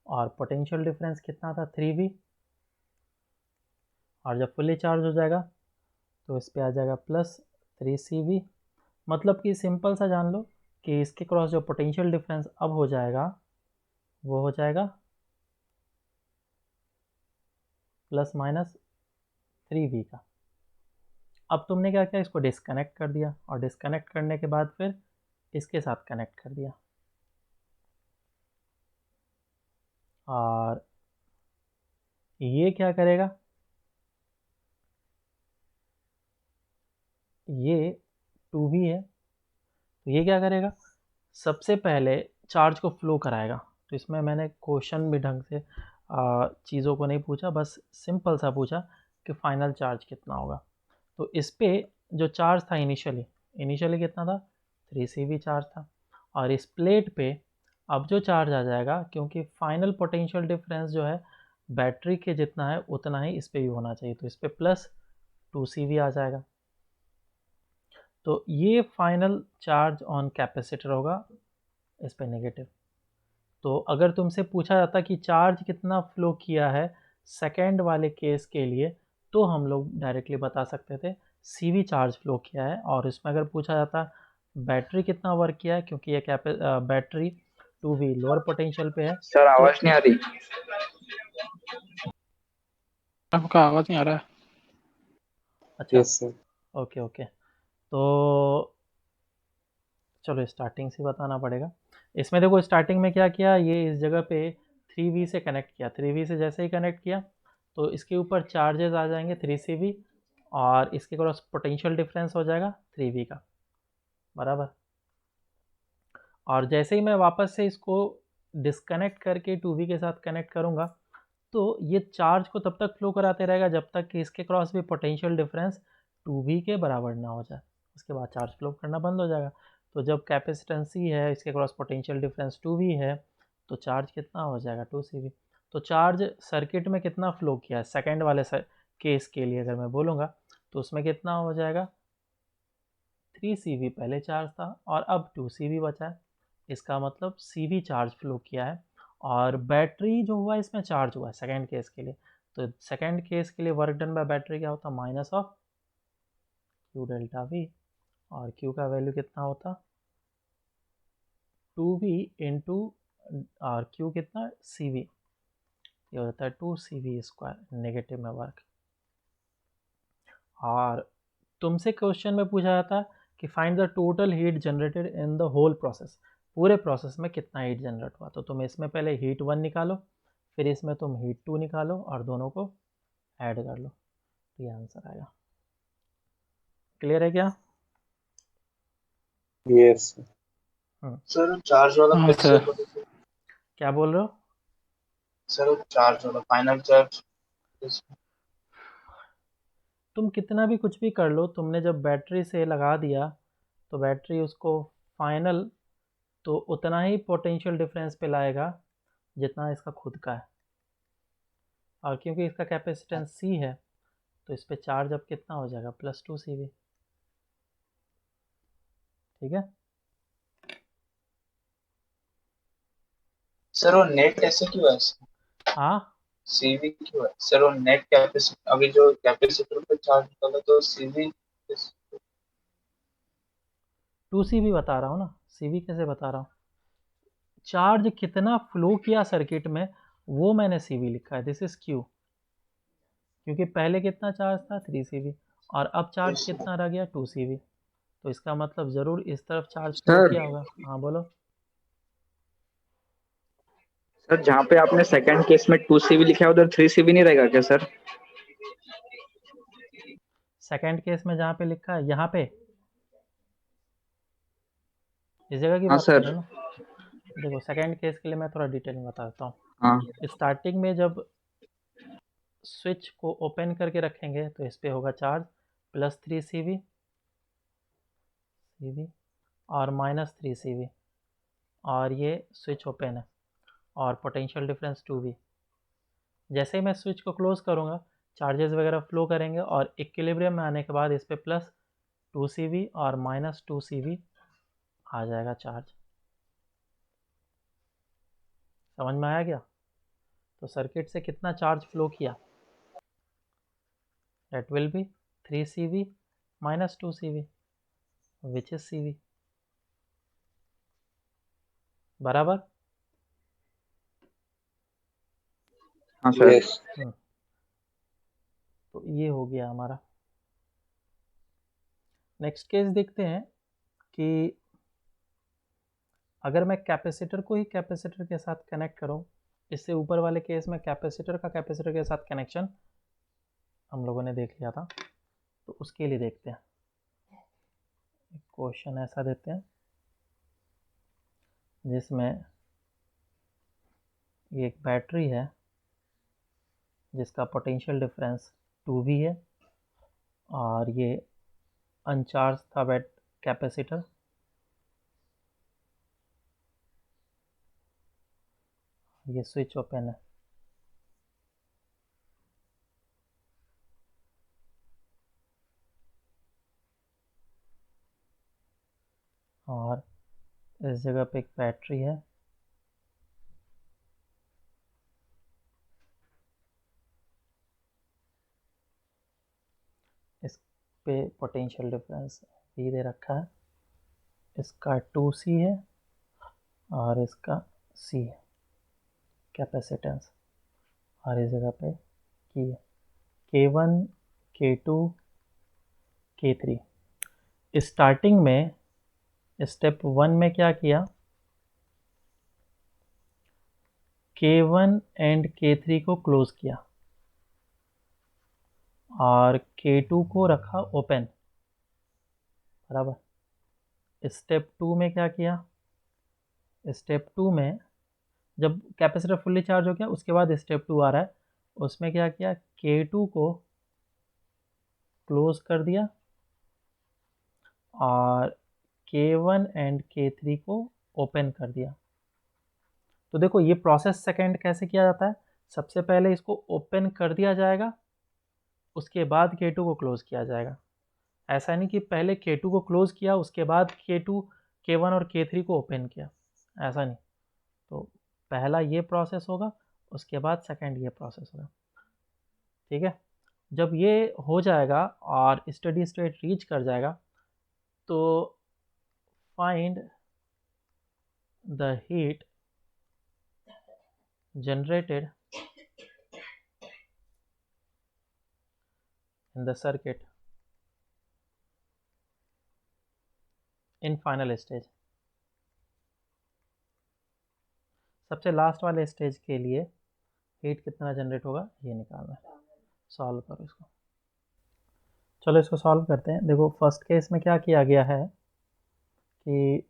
और पोटेंशियल डिफरेंस कितना था, 3V। और जब फुल्ली चार्ज हो जाएगा तो इस पे आ जाएगा प्लस 3CV। मतलब कि सिंपल सा जान लो कि इसके क्रॉस जो पोटेंशियल डिफरेंस अब हो जाएगा वो हो जाएगा ±3v का। अब तुमने क्या किया, इसको डिस्कनेक्ट कर दिया और डिस्कनेक्ट करने के बाद फिर इसके साथ कनेक्ट कर दिया और ये क्या करेगा, ये 2v है तो ये क्या करेगा, सबसे पहले चार्ज को फ्लो कराएगा। तो इसमें मैंने क्वेश्चन भी ढंग से चीज़ों को नहीं पूछा, बस सिंपल सा पूछा कि फाइनल चार्ज कितना होगा। तो इस पे जो चार्ज था इनिशियली कितना था, 3CV चार्ज था, और इस प्लेट पे अब जो चार्ज आ जाएगा, क्योंकि फाइनल पोटेंशियल डिफरेंस जो है बैटरी के जितना है उतना ही इस पे भी होना चाहिए, तो इस पे +2CV आ जाएगा। तो ये फाइनल चार्ज ऑन कैपेसिटर होगा, इस पे नेगेटिव। तो अगर तुमसे पूछा जाता कि चार्ज कितना फ्लो किया है सेकेंड वाले केस के लिए, तो हम लोग डायरेक्टली बता सकते थे CV चार्ज फ्लो किया है। और इसमें अगर पूछा जाता बैटरी कितना वर्क किया है, क्योंकि ये बैटरी 2V लोअर पोटेंशियल पे है, सर तो आवाज नहीं आ रही। आपका आवाज नहीं आ रहा है। अच्छा यस सर। ओके ओके, तो चलो स्टार्टिंग से बताना पड़ेगा। इसमें देखो स्टार्टिंग में क्या किया, ये इस जगह पे 3V से कनेक्ट किया, 3V से जैसे ही कनेक्ट किया तो इसके ऊपर चार्जेस आ जाएंगे 3CV और इसके क्रॉस पोटेंशियल डिफरेंस हो जाएगा 3V का बराबर। और जैसे ही मैं वापस से इसको डिस्कनेक्ट करके 2V के साथ कनेक्ट करूँगा तो ये चार्ज को तब तक फ्लो कराते रहेगा जब तक कि इसके क्रॉस भी पोटेंशियल डिफरेंस 2V के बराबर ना हो जाए, उसके बाद चार्ज फ्लो करना बंद हो जाएगा। तो जब कैपेसिटेंस C है, इसके क्रॉस पोटेंशियल डिफरेंस 2V है, तो चार्ज कितना हो जाएगा 2CV। तो चार्ज सर्किट में कितना फ्लो किया है सेकेंड वाले केस के लिए अगर मैं बोलूँगा तो उसमें कितना हो जाएगा, 3CV पहले चार्ज था और अब 2CV बचा है, इसका मतलब CV चार्ज फ्लो किया है। और बैटरी जो हुआ इसमें चार्ज हुआ है सेकेंड केस के लिए, तो सेकेंड केस के लिए वर्क डन बाय बैटरी क्या होता, -Q∆V, और Q का वैल्यू कितना होता 2V इंटू और Q कितना CV, ये होता है 2CV², नेगेटिव में वर्क। और तुमसे क्वेश्चन में पूछा जाता है कि find the total heat generated in the whole process, पूरे प्रोसेस में कितना हीट जनरेट हुआ। तो तुम इसमें पहले हीट 1 निकालो, फिर इसमें तुम हीट 2 निकालो और दोनों को ऐड कर लो, तो ये आंसर आएगा। क्लियर है क्या? यस सर चार्ज वाला हाँ कैसे सर। बोले? क्या बोल रहे हो? सर चार्ज वाला फाइनल चार्ज तुम कितना भी कुछ भी कर लो, तुमने जब बैटरी से लगा दिया तो बैटरी उसको फाइनल तो उतना ही पोटेंशियल डिफरेंस पे लाएगा जितना इसका खुद का है। और क्योंकि इसका कैपेसिटेंस C है तो इस पे चार्ज अब कितना हो जाएगा, +2CV। ठीक है, सर वो नेट ऐसे क्यों है? हाँ सीवी क्यों है सर? वो नेट कैपेसिटर अभी जो कैपेसिटर पे चार्ज निकाला तो सीवी 2CV बता रहा हूँ ना, CV कैसे बता रहा हूँ, चार्ज कितना फ्लो किया सर्किट में वो मैंने CV लिखा है, दिस इज Q, क्योंकि पहले कितना चार्ज था 3CV और अब चार्ज कितना रह गया 2CV, तो इसका मतलब ज़रूर इस तरफ चार्ज फ्लो सर किया होगा। हाँ बोलो। सर जहाँ पे आपने सेकंड केस में 2CV लिखा है उधर 3CV नहीं रहेगा क्या सर? सेकंड केस में जहाँ पे लिखा है यहाँ पे इस जगह की हाँ बात कर रहे सर। हो ना, देखो सेकंड केस के लिए मैं थोड़ा डिटेल में बता देता हूँ। हाँ स्टार्टिंग में जब स्विच को ओपन करके रखेंगे तो इस पे होगा चार्ज +3CV और -3CV, और ये स्विच ओपन है और पोटेंशियल डिफरेंस 2V। जैसे ही मैं स्विच को क्लोज करूँगा चार्जेस वगैरह फ्लो करेंगे और इक्विलिब्रियम में आने के बाद इस पे +2CV और -2CV आ जाएगा चार्ज। समझ में आया क्या? तो सर्किट से कितना चार्ज फ्लो किया, that will be 3CV - 2CV which is CV। बराबर। हाँ सर। Yes. तो ये हो गया हमारा। नेक्स्ट केस देखते हैं कि अगर मैं कैपेसिटर को ही कैपेसिटर के साथ कनेक्ट करूं, इससे ऊपर वाले केस में कैपेसिटर का कैपेसिटर के साथ कनेक्शन हम लोगों ने देख लिया था, तो उसके लिए देखते हैं। एक क्वेश्चन ऐसा देते हैं जिसमें ये एक बैटरी है जिसका पोटेंशियल डिफरेंस 2V है और ये अनचार्ज था बैट कैपेसिटर, ये स्विच ओपन है। और इस जगह पे एक बैटरी है, इस पे पोटेंशियल डिफरेंस V दे रखा है, इसका 2C है और इसका C है कैपेसिटेंस, और इस जगह पे की है K1 K2 K3। स्टार्टिंग में स्टेप 1 में क्या किया, K1 एंड K3 को क्लोज किया और K2 को रखा ओपन, बराबर। स्टेप 2 में क्या किया, स्टेप 2 में जब कैपेसिटर फुल्ली चार्ज हो गया उसके बाद स्टेप 2 आ रहा है, उसमें क्या किया, K2 को क्लोज कर दिया और K1 एंड K3 को ओपन कर दिया। तो देखो ये प्रोसेस सेकंड कैसे किया जाता है, सबसे पहले इसको ओपन कर दिया जाएगा, उसके बाद K2 को क्लोज किया जाएगा। ऐसा नहीं कि पहले K2 को क्लोज किया उसके बाद K2 K1 और K3 को ओपन किया, ऐसा नहीं। तो पहला ये प्रोसेस होगा, उसके बाद सेकंड ये प्रोसेस होगा, ठीक है। जब ये हो जाएगा और स्टेडी स्टेट रीच कर जाएगा तो find the heat generated in the circuit in final stage। सबसे लास्ट वाले स्टेज के लिए हीट कितना जनरेट होगा ये निकालना है। सॉल्व करो इसको। चलो इसको सॉल्व करते हैं। देखो फर्स्ट केस में क्या किया गया है कि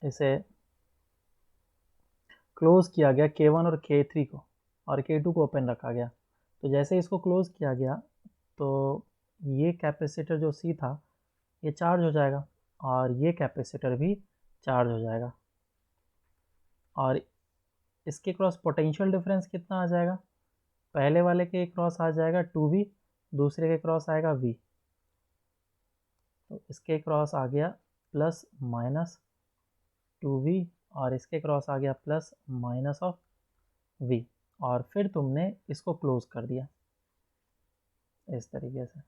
इसे क्लोज किया गया K1 और K3 को, और K2 को ओपन रखा गया। तो जैसे इसको क्लोज किया गया तो ये कैपेसिटर जो C था ये चार्ज हो जाएगा और ये कैपेसिटर भी चार्ज हो जाएगा, और इसके क्रॉस पोटेंशियल डिफरेंस कितना आ जाएगा, पहले वाले के क्रॉस आ जाएगा 2V, दूसरे के क्रॉस आएगा V। तो इसके क्रॉस आ गया प्लस माइनस 2V और इसके क्रॉस आ गया प्लस माइनस ऑफ V, और फिर तुमने इसको क्लोज कर दिया इस तरीके से।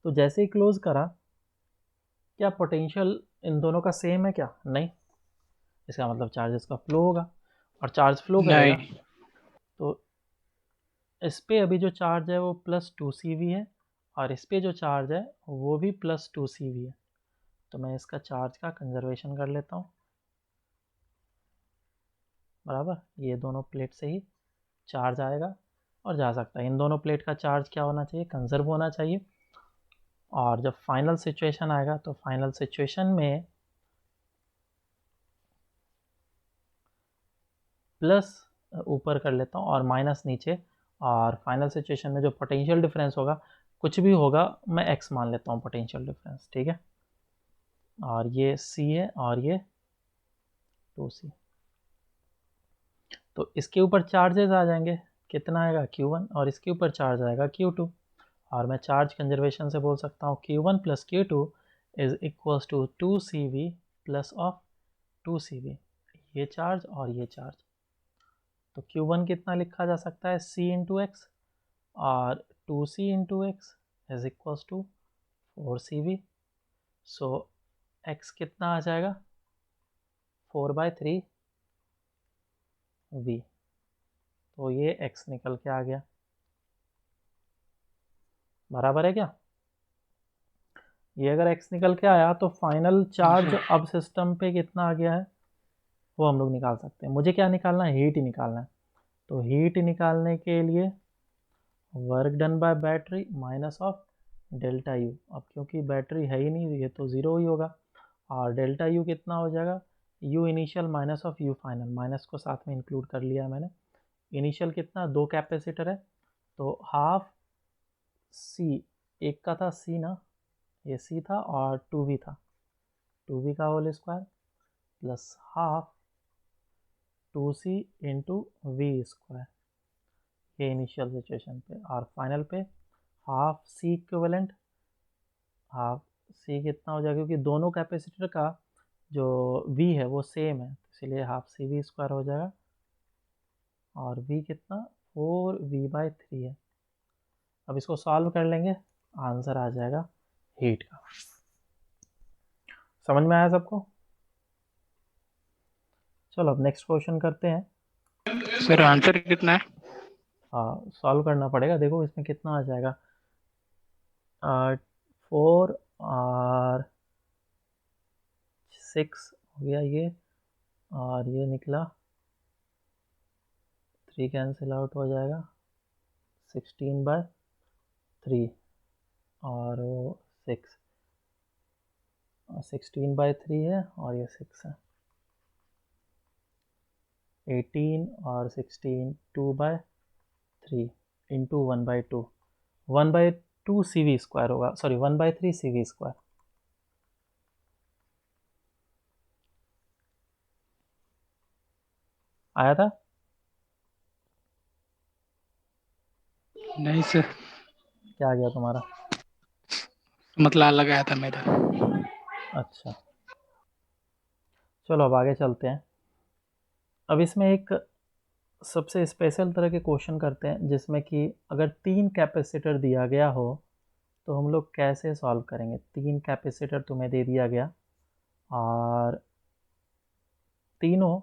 तो जैसे ही क्लोज करा, क्या पोटेंशियल इन दोनों का सेम है क्या, नहीं। इसका मतलब चार्जेस का फ्लो होगा, और चार्ज फ्लो करेगा नहीं। तो इस पे अभी जो चार्ज है वो प्लस 2CV है और इस पे जो चार्ज है वो भी प्लस 2CV है। तो मैं इसका चार्ज का कंजर्वेशन कर लेता हूँ, बराबर। ये दोनों प्लेट से ही चार्ज आएगा और जा सकता है। इन दोनों प्लेट का चार्ज क्या होना चाहिए, कंजर्व होना चाहिए। और जब फाइनल सिचुएशन आएगा तो फाइनल सिचुएशन में प्लस ऊपर कर लेता हूँ और माइनस नीचे, और फाइनल सिचुएशन में जो पोटेंशियल डिफरेंस होगा कुछ भी होगा मैं x मान लेता हूँ पोटेंशियल डिफरेंस, ठीक है। और ये C है और ये 2C। तो इसके ऊपर चार्जेस आ जाएंगे, कितना आएगा Q1, और इसके ऊपर चार्ज आएगा Q2, और मैं चार्ज कंजर्वेशन से बोल सकता हूँ Q1 plus Q2 is equals to 2CV plus of 2CV, ये चार्ज और ये चार्ज। तो Q1 कितना लिखा जा सकता है, C इंटू एक्स, और 2C into x is equals to 4CV। So x कितना आ जाएगा, 4/3 v। तो ये x निकल के आ गया, बराबर है क्या? ये अगर x निकल के आया तो फाइनल चार्ज अब सिस्टम पे कितना आ गया है वो हम लोग निकाल सकते हैं। मुझे क्या निकालना है? हीट ही निकालना है। तो हीट निकालने के लिए work done by battery minus of delta you. अब क्योंकि बैटरी है ही नहीं, ये तो ज़ीरो ही होगा। और डेल्टा यू कितना हो जाएगा? You initial minus of you final, minus को साथ में इंक्लूड कर लिया मैंने। इनिशियल कितना? 2 कैपेसिटर है तो हाफ सी, एक का था सी ना, ये सी था और 2v था, 2v का whole square plus half 2c into v square, ये इनिशियल सिचुएशन पे। और फाइनल पे half C equivalent, half C कितना हो जाएगा? क्योंकि दोनों कैपेसिटर का जो v है वो सेम है, इसलिए हाफ सी वी स्क्वायर हो जाएगा। और v कितना? 4v/3 है। अब इसको सॉल्व कर लेंगे, आंसर आ जाएगा हीट का। समझ में आया सबको? चलो अब नेक्स्ट क्वेश्चन करते हैं। सर आंसर कितना है? हाँ, सॉल्व करना पड़ेगा। देखो इसमें कितना आ जाएगा, 4 और 6 हो गया ये, और ये निकला 3 कैंसिल आउट हो जाएगा, 16/3 और वो 16/3 है और ये 6 है। 18 और 16 2/3 इंटू 1/2, 1/2 CV स्क्वायर होगा, सॉरी 1/3 CV स्क्वायर। आया था? नहीं सर, क्या आ गया तुम्हारा? मतलब लगाया था मेरा। अच्छा, चलो अब आगे चलते हैं। अब इसमें एक सबसे स्पेशल तरह के क्वेश्चन करते हैं, जिसमें कि अगर 3 कैपेसिटर दिया गया हो तो हम लोग कैसे सॉल्व करेंगे। 3 कैपेसिटर तुम्हें दे दिया गया और तीनों,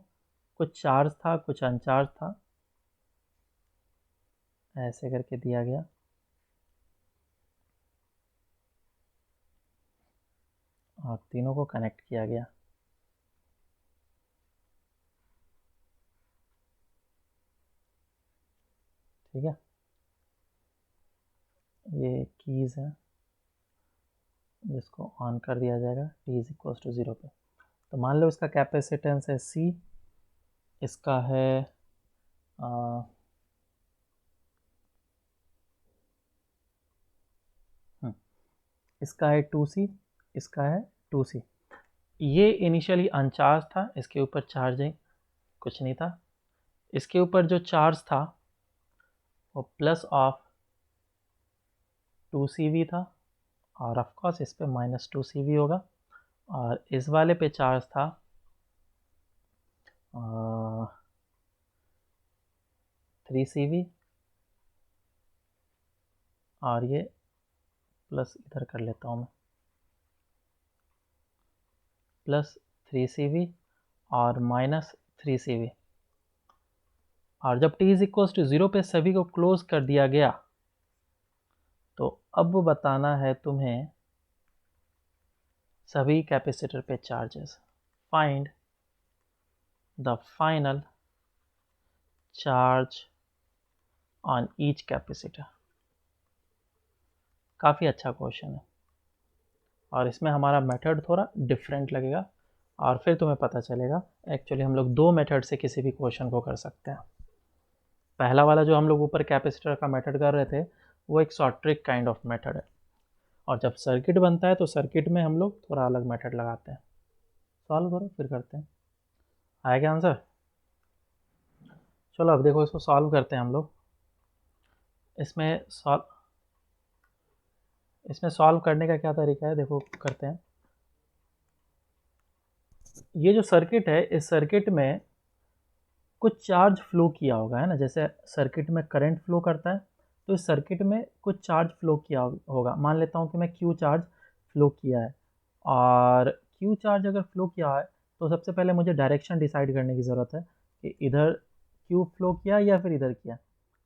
कुछ चार्ज था कुछ अनचार्ज था, ऐसे करके दिया गया। और तीनों को कनेक्ट किया गया। ठीक है, ये कीज़ है जिसको ऑन कर दिया जाएगा t इज इक्वल टू 0 पे। तो मान लो इसका कैपेसिटेंस है C, इसका है इसका है 2C, इसका है 2C। ये इनिशियली अनचार्ज था, इसके ऊपर चार्जिंग कुछ नहीं था। इसके ऊपर जो चार्ज था वो प्लस ऑफ 2CV था, और ऑफ कोर्स इस पे माइनस 2CV होगा। और इस वाले पे चार्ज था 3CV, और ये प्लस इधर कर लेता हूँ मैं, प्लस 3CV और माइनस 3CV। और जब t इज इक्वल टू 0 पे सभी को क्लोज कर दिया गया, तो अब बताना है तुम्हें सभी कैपेसिटर पे charges. Find the final charge on each capacitor. काफ़ी अच्छा क्वेश्चन है, और इसमें हमारा मेथड थोड़ा डिफरेंट लगेगा, और फिर तुम्हें पता चलेगा एक्चुअली हम लोग 2 मेथड से किसी भी क्वेश्चन को कर सकते हैं। पहला वाला जो हम लोग ऊपर कैपेसिटर का मेथड कर रहे थे वो एक short trick kind of method है, और जब सर्किट बनता है तो सर्किट में हम लोग थोड़ा अलग मेथड लगाते हैं। सॉल्व करो फिर करते हैं। आया क्या आंसर? चलो अब देखो इसको सॉल्व करते हैं हम लोग। इसमें सॉल्व करने का क्या तरीका है, देखो करते हैं। ये जो सर्किट है, इस सर्किट में कुछ चार्ज फ्लो किया होगा, है ना। जैसे सर्किट में करंट फ्लो करता है, तो इस सर्किट में कुछ चार्ज फ्लो किया होगा। मान लेता हूँ कि मैं Q चार्ज फ्लो किया है, और Q चार्ज अगर फ्लो किया है तो सबसे पहले मुझे डायरेक्शन डिसाइड करने की ज़रूरत है कि इधर क्यू फ्लो किया या फिर इधर किया।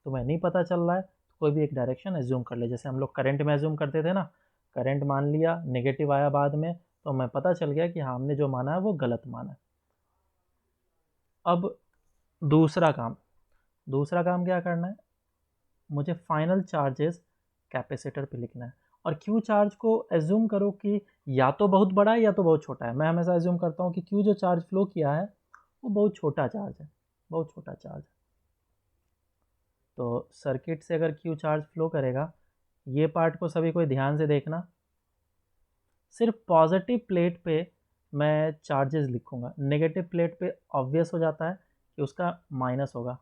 तो मैं नहीं पता चल रहा है तो कोई भी एक डायरेक्शन एज्यूम कर ले। जैसे हम लोग करंट में एज्यूम करते थे ना, करंट मान लिया, नेगेटिव आया बाद में, तो मैं पता चल गया कि हाँ हमने जो माना है वो गलत माना है। अब दूसरा काम क्या करना है, मुझे फाइनल चार्जेस कैपेसिटर पे लिखना है। और क्यू चार्ज को एज्यूम करो कि या तो बहुत बड़ा है या तो बहुत छोटा है। मैं हमेशा एज्यूम करता हूँ कि क्यू जो चार्ज फ्लो किया है वो बहुत छोटा चार्ज है, बहुत छोटा चार्ज है। तो सर्किट से अगर क्यू चार्ज फ्लो करेगा, ये पार्ट को सभी कोई ध्यान से देखना, सिर्फ पॉजिटिव प्लेट पे मैं चार्जेस लिखूंगा। नेगेटिव प्लेट पे ऑब्वियस हो जाता है कि उसका माइनस होगा,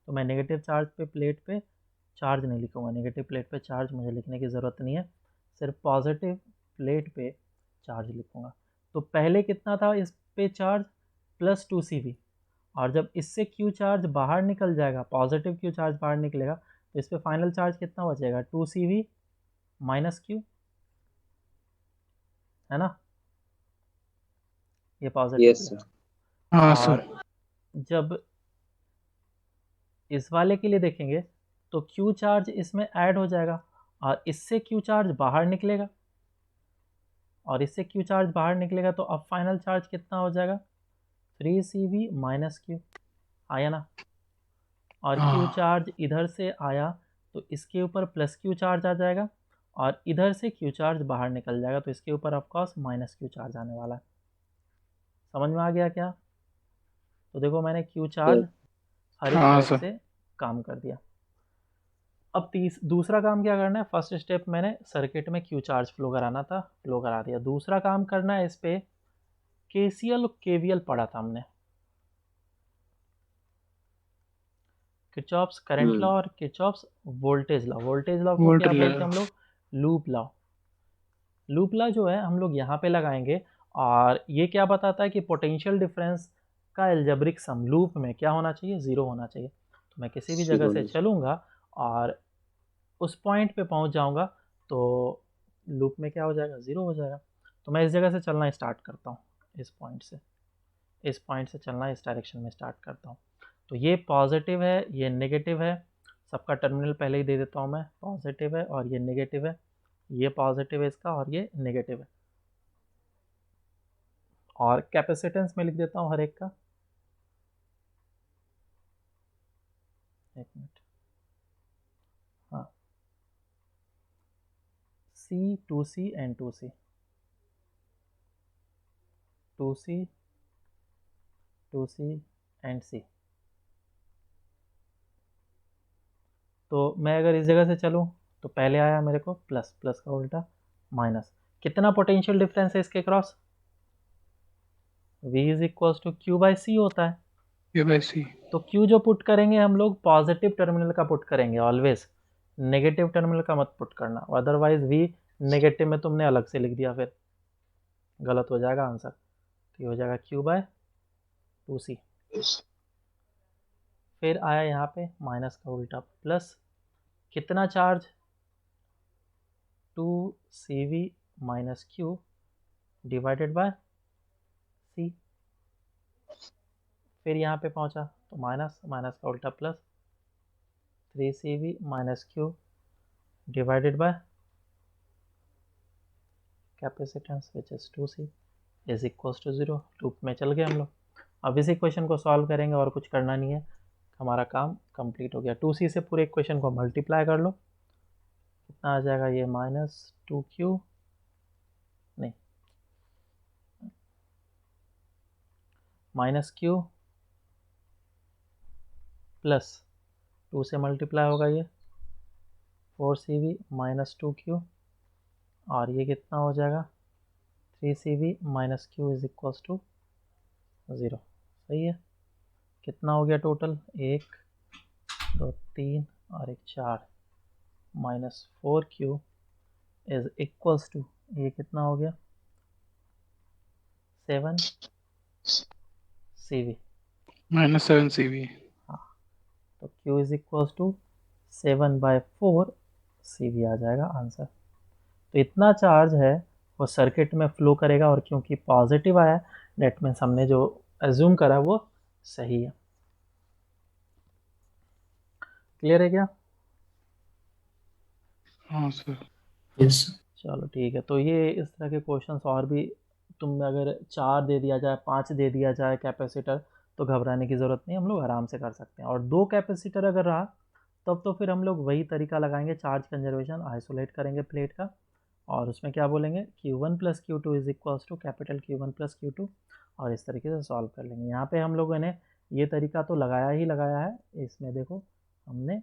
तो मैं नेगेटिव चार्ज पे प्लेट पे चार्ज नहीं लिखूंगा। नेगेटिव प्लेट पे चार्ज मुझे लिखने की ज़रूरत नहीं है, सिर्फ पॉजिटिव प्लेट पे चार्ज लिखूंगा। तो पहले कितना था इस पे चार्ज, +2 CV। और जब इससे क्यू चार्ज बाहर निकल जाएगा, पॉजिटिव क्यू चार्ज बाहर निकलेगा, तो इस पे फाइनल चार्ज कितना बचेगा, 2CV - Q, है ना। ये पॉजिटिव Yes, किया। sir. हाँ और सर। जब इस वाले के लिए देखेंगे तो क्यू चार्ज इसमें ऐड हो जाएगा और इससे क्यू चार्ज बाहर निकलेगा, और इससे क्यू चार्ज बाहर निकलेगा तो अब फाइनल चार्ज कितना हो जाएगा, 3CV - Q, आया ना। और क्यू हाँ चार्ज इधर से आया तो इसके ऊपर +Q चार्ज आ जाएगा, और इधर से क्यू चार्ज बाहर निकल जाएगा तो इसके ऊपर ऑफकोर्स -Q चार्ज आने वाला है। समझ में आ गया क्या। तो देखो मैंने क्यू चार्ज हर एक हाँ साइड सर। से काम कर दिया। अब दूसरा काम क्या करना है, फर्स्ट स्टेप मैंने सर्किट में क्यू चार्ज फ्लो कराना था, फ्लो करा दिया। दूसरा काम करना है, इस पे KCL और KVL पढ़ा था हमने, किरचॉफ्स करंट लॉ और Kirchhoff's voltage law. Voltage law को वोल्ट क्या ले बोलते हैं हम लोग, लूप लॉ। लूप लॉ जो है हम लोग यहाँ पे लगाएंगे, और ये क्या बताता है कि पोटेंशियल डिफरेंस का एल्जेब्रिक सम लूप में क्या होना चाहिए, 0 होना चाहिए। तो मैं किसी भी जगह से चलूँगा और उस पॉइंट पे पहुँच जाऊँगा तो लूप में क्या हो जाएगा, 0 हो जाएगा। तो मैं इस जगह से चलना स्टार्ट करता हूँ, इस पॉइंट से चलना इस डायरेक्शन में स्टार्ट करता हूँ। तो ये पॉजिटिव है, ये नेगेटिव है, सबका टर्मिनल पहले ही दे देता हूँ मैं, पॉजिटिव है और ये नेगेटिव है, ये पॉजिटिव है इसका और ये नेगेटिव है। और कैपेसिटेंस में लिख देता हूँ हर एक का, एक मिनट, हाँ, C, 2C and 2C, 2C, 2C and C। तो मैं अगर इस जगह से चलूँ तो पहले आया मेरे को प्लस, प्लस का उल्टा माइनस। कितना पोटेंशियल डिफरेंस है इसके cross, V is equals to Q/C होता है। ये वैसी। तो Q जो पुट करेंगे हम लोग पॉजिटिव टर्मिनल का पुट करेंगे ऑलवेज, नेगेटिव टर्मिनल का मत पुट करना, अदरवाइज V नेगेटिव में तुमने अलग से लिख दिया, फिर गलत हो जाएगा आंसर। तो ये हो जाएगा Q/2C। फिर आया यहाँ पे माइनस का उल्टा प्लस, कितना charge, 2CV - Q divided bye C। फिर यहाँ पे पहुँचा तो माइनस, माइनस का उल्टा plus, 3CV - Q divided by capacitance which is 2C is equals to 0। Loop में चल गए हम लोग। अब इसी क्वेश्चन को सॉल्व करेंगे और कुछ करना नहीं है, हमारा काम कंप्लीट हो गया। 2C से पूरे इक्वेशन को मल्टीप्लाई कर लो, कितना आ जाएगा ये, -2Q, नहीं, -Q प्लस 2 से मल्टीप्लाई होगा ये 4CV - 2Q, और ये कितना हो जाएगा 3CV - Q is equals to 0। सही है। कितना हो गया टोटल, 1 2 3 और 1 4, -4Q इज इक्वल्स टू, ये कितना हो गया 7CV। -7 CV। हाँ, तो Q is equals to 7/4 CV आ जाएगा आंसर। तो इतना चार्ज है वो सर्किट में फ्लो करेगा, और क्योंकि पॉजिटिव आया डेट मीन्स हमने जो एज्यूम करा वो सही है। क्लियर है क्या? हाँ सर। यस चलो ठीक है। तो ये इस तरह के क्वेश्चंस और भी, तुम अगर 4 दे दिया जाए, 5 दे दिया जाए कैपेसिटर, तो घबराने की ज़रूरत नहीं, हम लोग आराम से कर सकते हैं। और 2 कैपेसिटर अगर रहा तब तो फिर हम लोग वही तरीका लगाएंगे, चार्ज कंजर्वेशन, आइसोलेट करेंगे प्लेट का, और उसमें क्या बोलेंगे Q1 plus Q2 is equals to capital Q1 plus Q2, और इस तरीके से सॉल्व कर लेंगे। यहाँ पे हम लोगों ने ये तरीका तो लगाया ही लगाया है। इसमें देखो हमने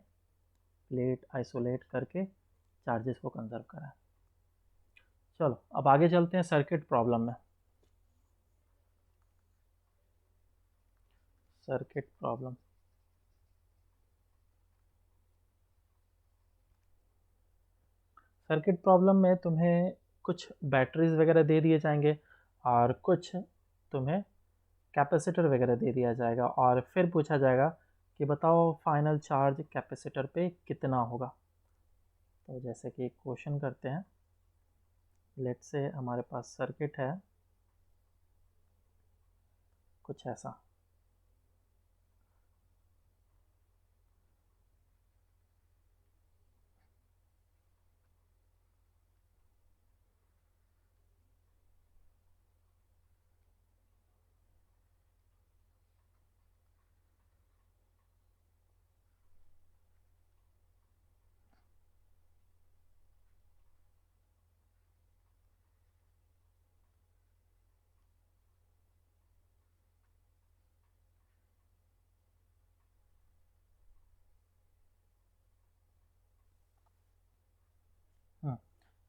प्लेट आइसोलेट करके चार्जेस को कंजर्व करा है। चलो अब आगे चलते हैं सर्किट प्रॉब्लम में। सर्किट प्रॉब्लम, सर्किट प्रॉब्लम में तुम्हें कुछ बैटरीज वगैरह दे दिए जाएंगे और कुछ तुम्हें कैपेसिटर वगैरह दे दिया जाएगा, और फिर पूछा जाएगा कि बताओ फाइनल चार्ज कैपेसिटर पे कितना होगा। तो जैसे कि क्वेश्चन करते हैं, लेट से हमारे पास सर्किट है कुछ ऐसा।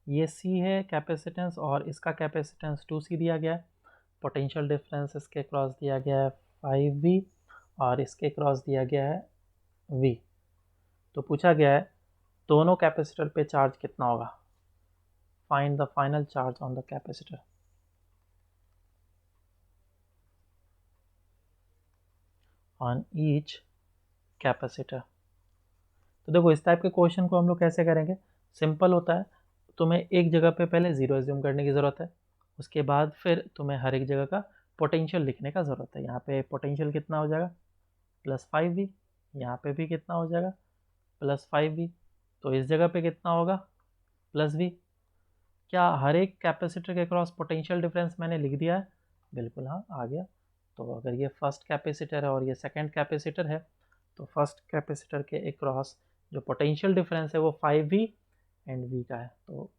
ये C है कैपेसिटेंस, और इसका कैपेसिटेंस 2C दिया गया है। पोटेंशियल डिफरेंस इसके क्रॉस दिया गया है 5V, और इसके क्रॉस दिया गया है V। तो पूछा गया है दोनों कैपेसिटर पे चार्ज कितना होगा। Find the final charge on the capacitor. On each capacitor. तो देखो इस टाइप के क्वेश्चन को हम लोग कैसे करेंगे, सिंपल होता है। तुम्हें एक जगह पे पहले ज़ीरो एज्यूम करने की ज़रूरत है, उसके बाद फिर तुम्हें हर एक जगह का पोटेंशियल लिखने का ज़रूरत है। यहाँ पे पोटेंशियल कितना हो जाएगा +5V, यहाँ पे भी कितना हो जाएगा +5V, तो इस जगह पे कितना होगा +V। क्या हर एक कैपेसिटर के क्रॉस पोटेंशियल डिफरेंस मैंने लिख दिया है? बिल्कुल हाँ, आ गया। तो अगर ये फर्स्ट कैपेसिटर है और ये सेकंड कैपेसिटर है, तो फर्स्ट कैपेसिटर के अक्रॉस जो पोटेंशियल डिफरेंस है वो 5V एंड V का है। तो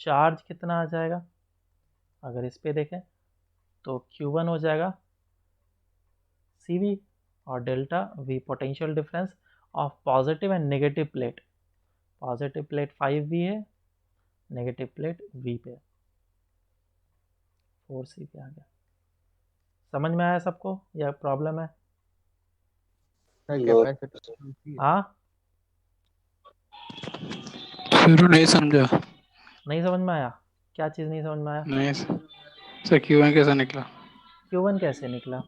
चार्ज कितना आ जाएगा, अगर इस पे देखें तो Q1 हो जाएगा CV, और delta V potential difference of positive and negative plate. Positive plate 5V है, नेगेटिव प्लेट V पे 4CV आ गया। समझ में आया सबको या प्रॉब्लम है? हाँ, फिर नहीं समझा। नहीं समझ में आया? क्या चीज़ नहीं समझ में आया? नहीं सर Q1 कैसा निकला? Q1 कैसे निकला?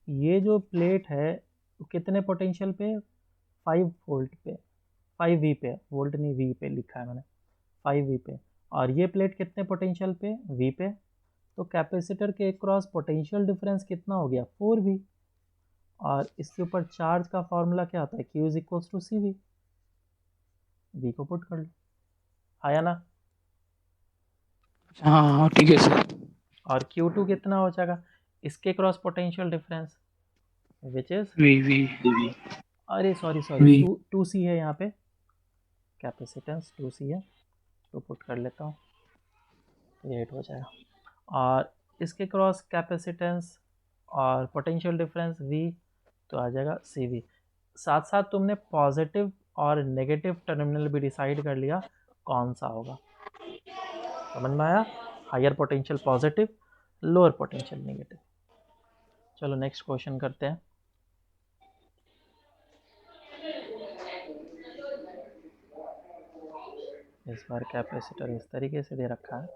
ये जो प्लेट है वो कितने पोटेंशियल पे, 5 वोल्ट पे, 5V पे, वोल्ट नहीं V पे लिखा है मैंने, 5V पे। और ये प्लेट कितने पोटेंशियल पे, V पे। तो कैपेसिटर के क्रॉस पोटेंशियल डिफरेंस कितना हो गया 4V, और इसके ऊपर चार्ज का फॉर्मूला क्या होता है Q is equals to CV। V को पुट कर लो, आया ना? हाँ हाँ ठीक है सर। और Q2 कितना हो जाएगा, इसके cross potential difference which is, v. अरे सॉरी सॉरी, V। 2C है यहाँ पे, कैपेसिटेंस 2C है, तो पुट कर लेता हूँ, तो ये 8 हो जाएगा। और इसके क्रॉस कैपेसिटेंस और पोटेंशियल डिफरेंस V, तो आ जाएगा CV। साथ साथ तुमने पॉजिटिव और नेगेटिव टर्मिनल भी डिसाइड कर लिया कौन सा होगा। समझ में आया? Higher potential positive, lower potential negative. चलो नेक्स्ट क्वेश्चन करते हैं। इस बार कैपेसिटर इस तरीके से दे रखा है,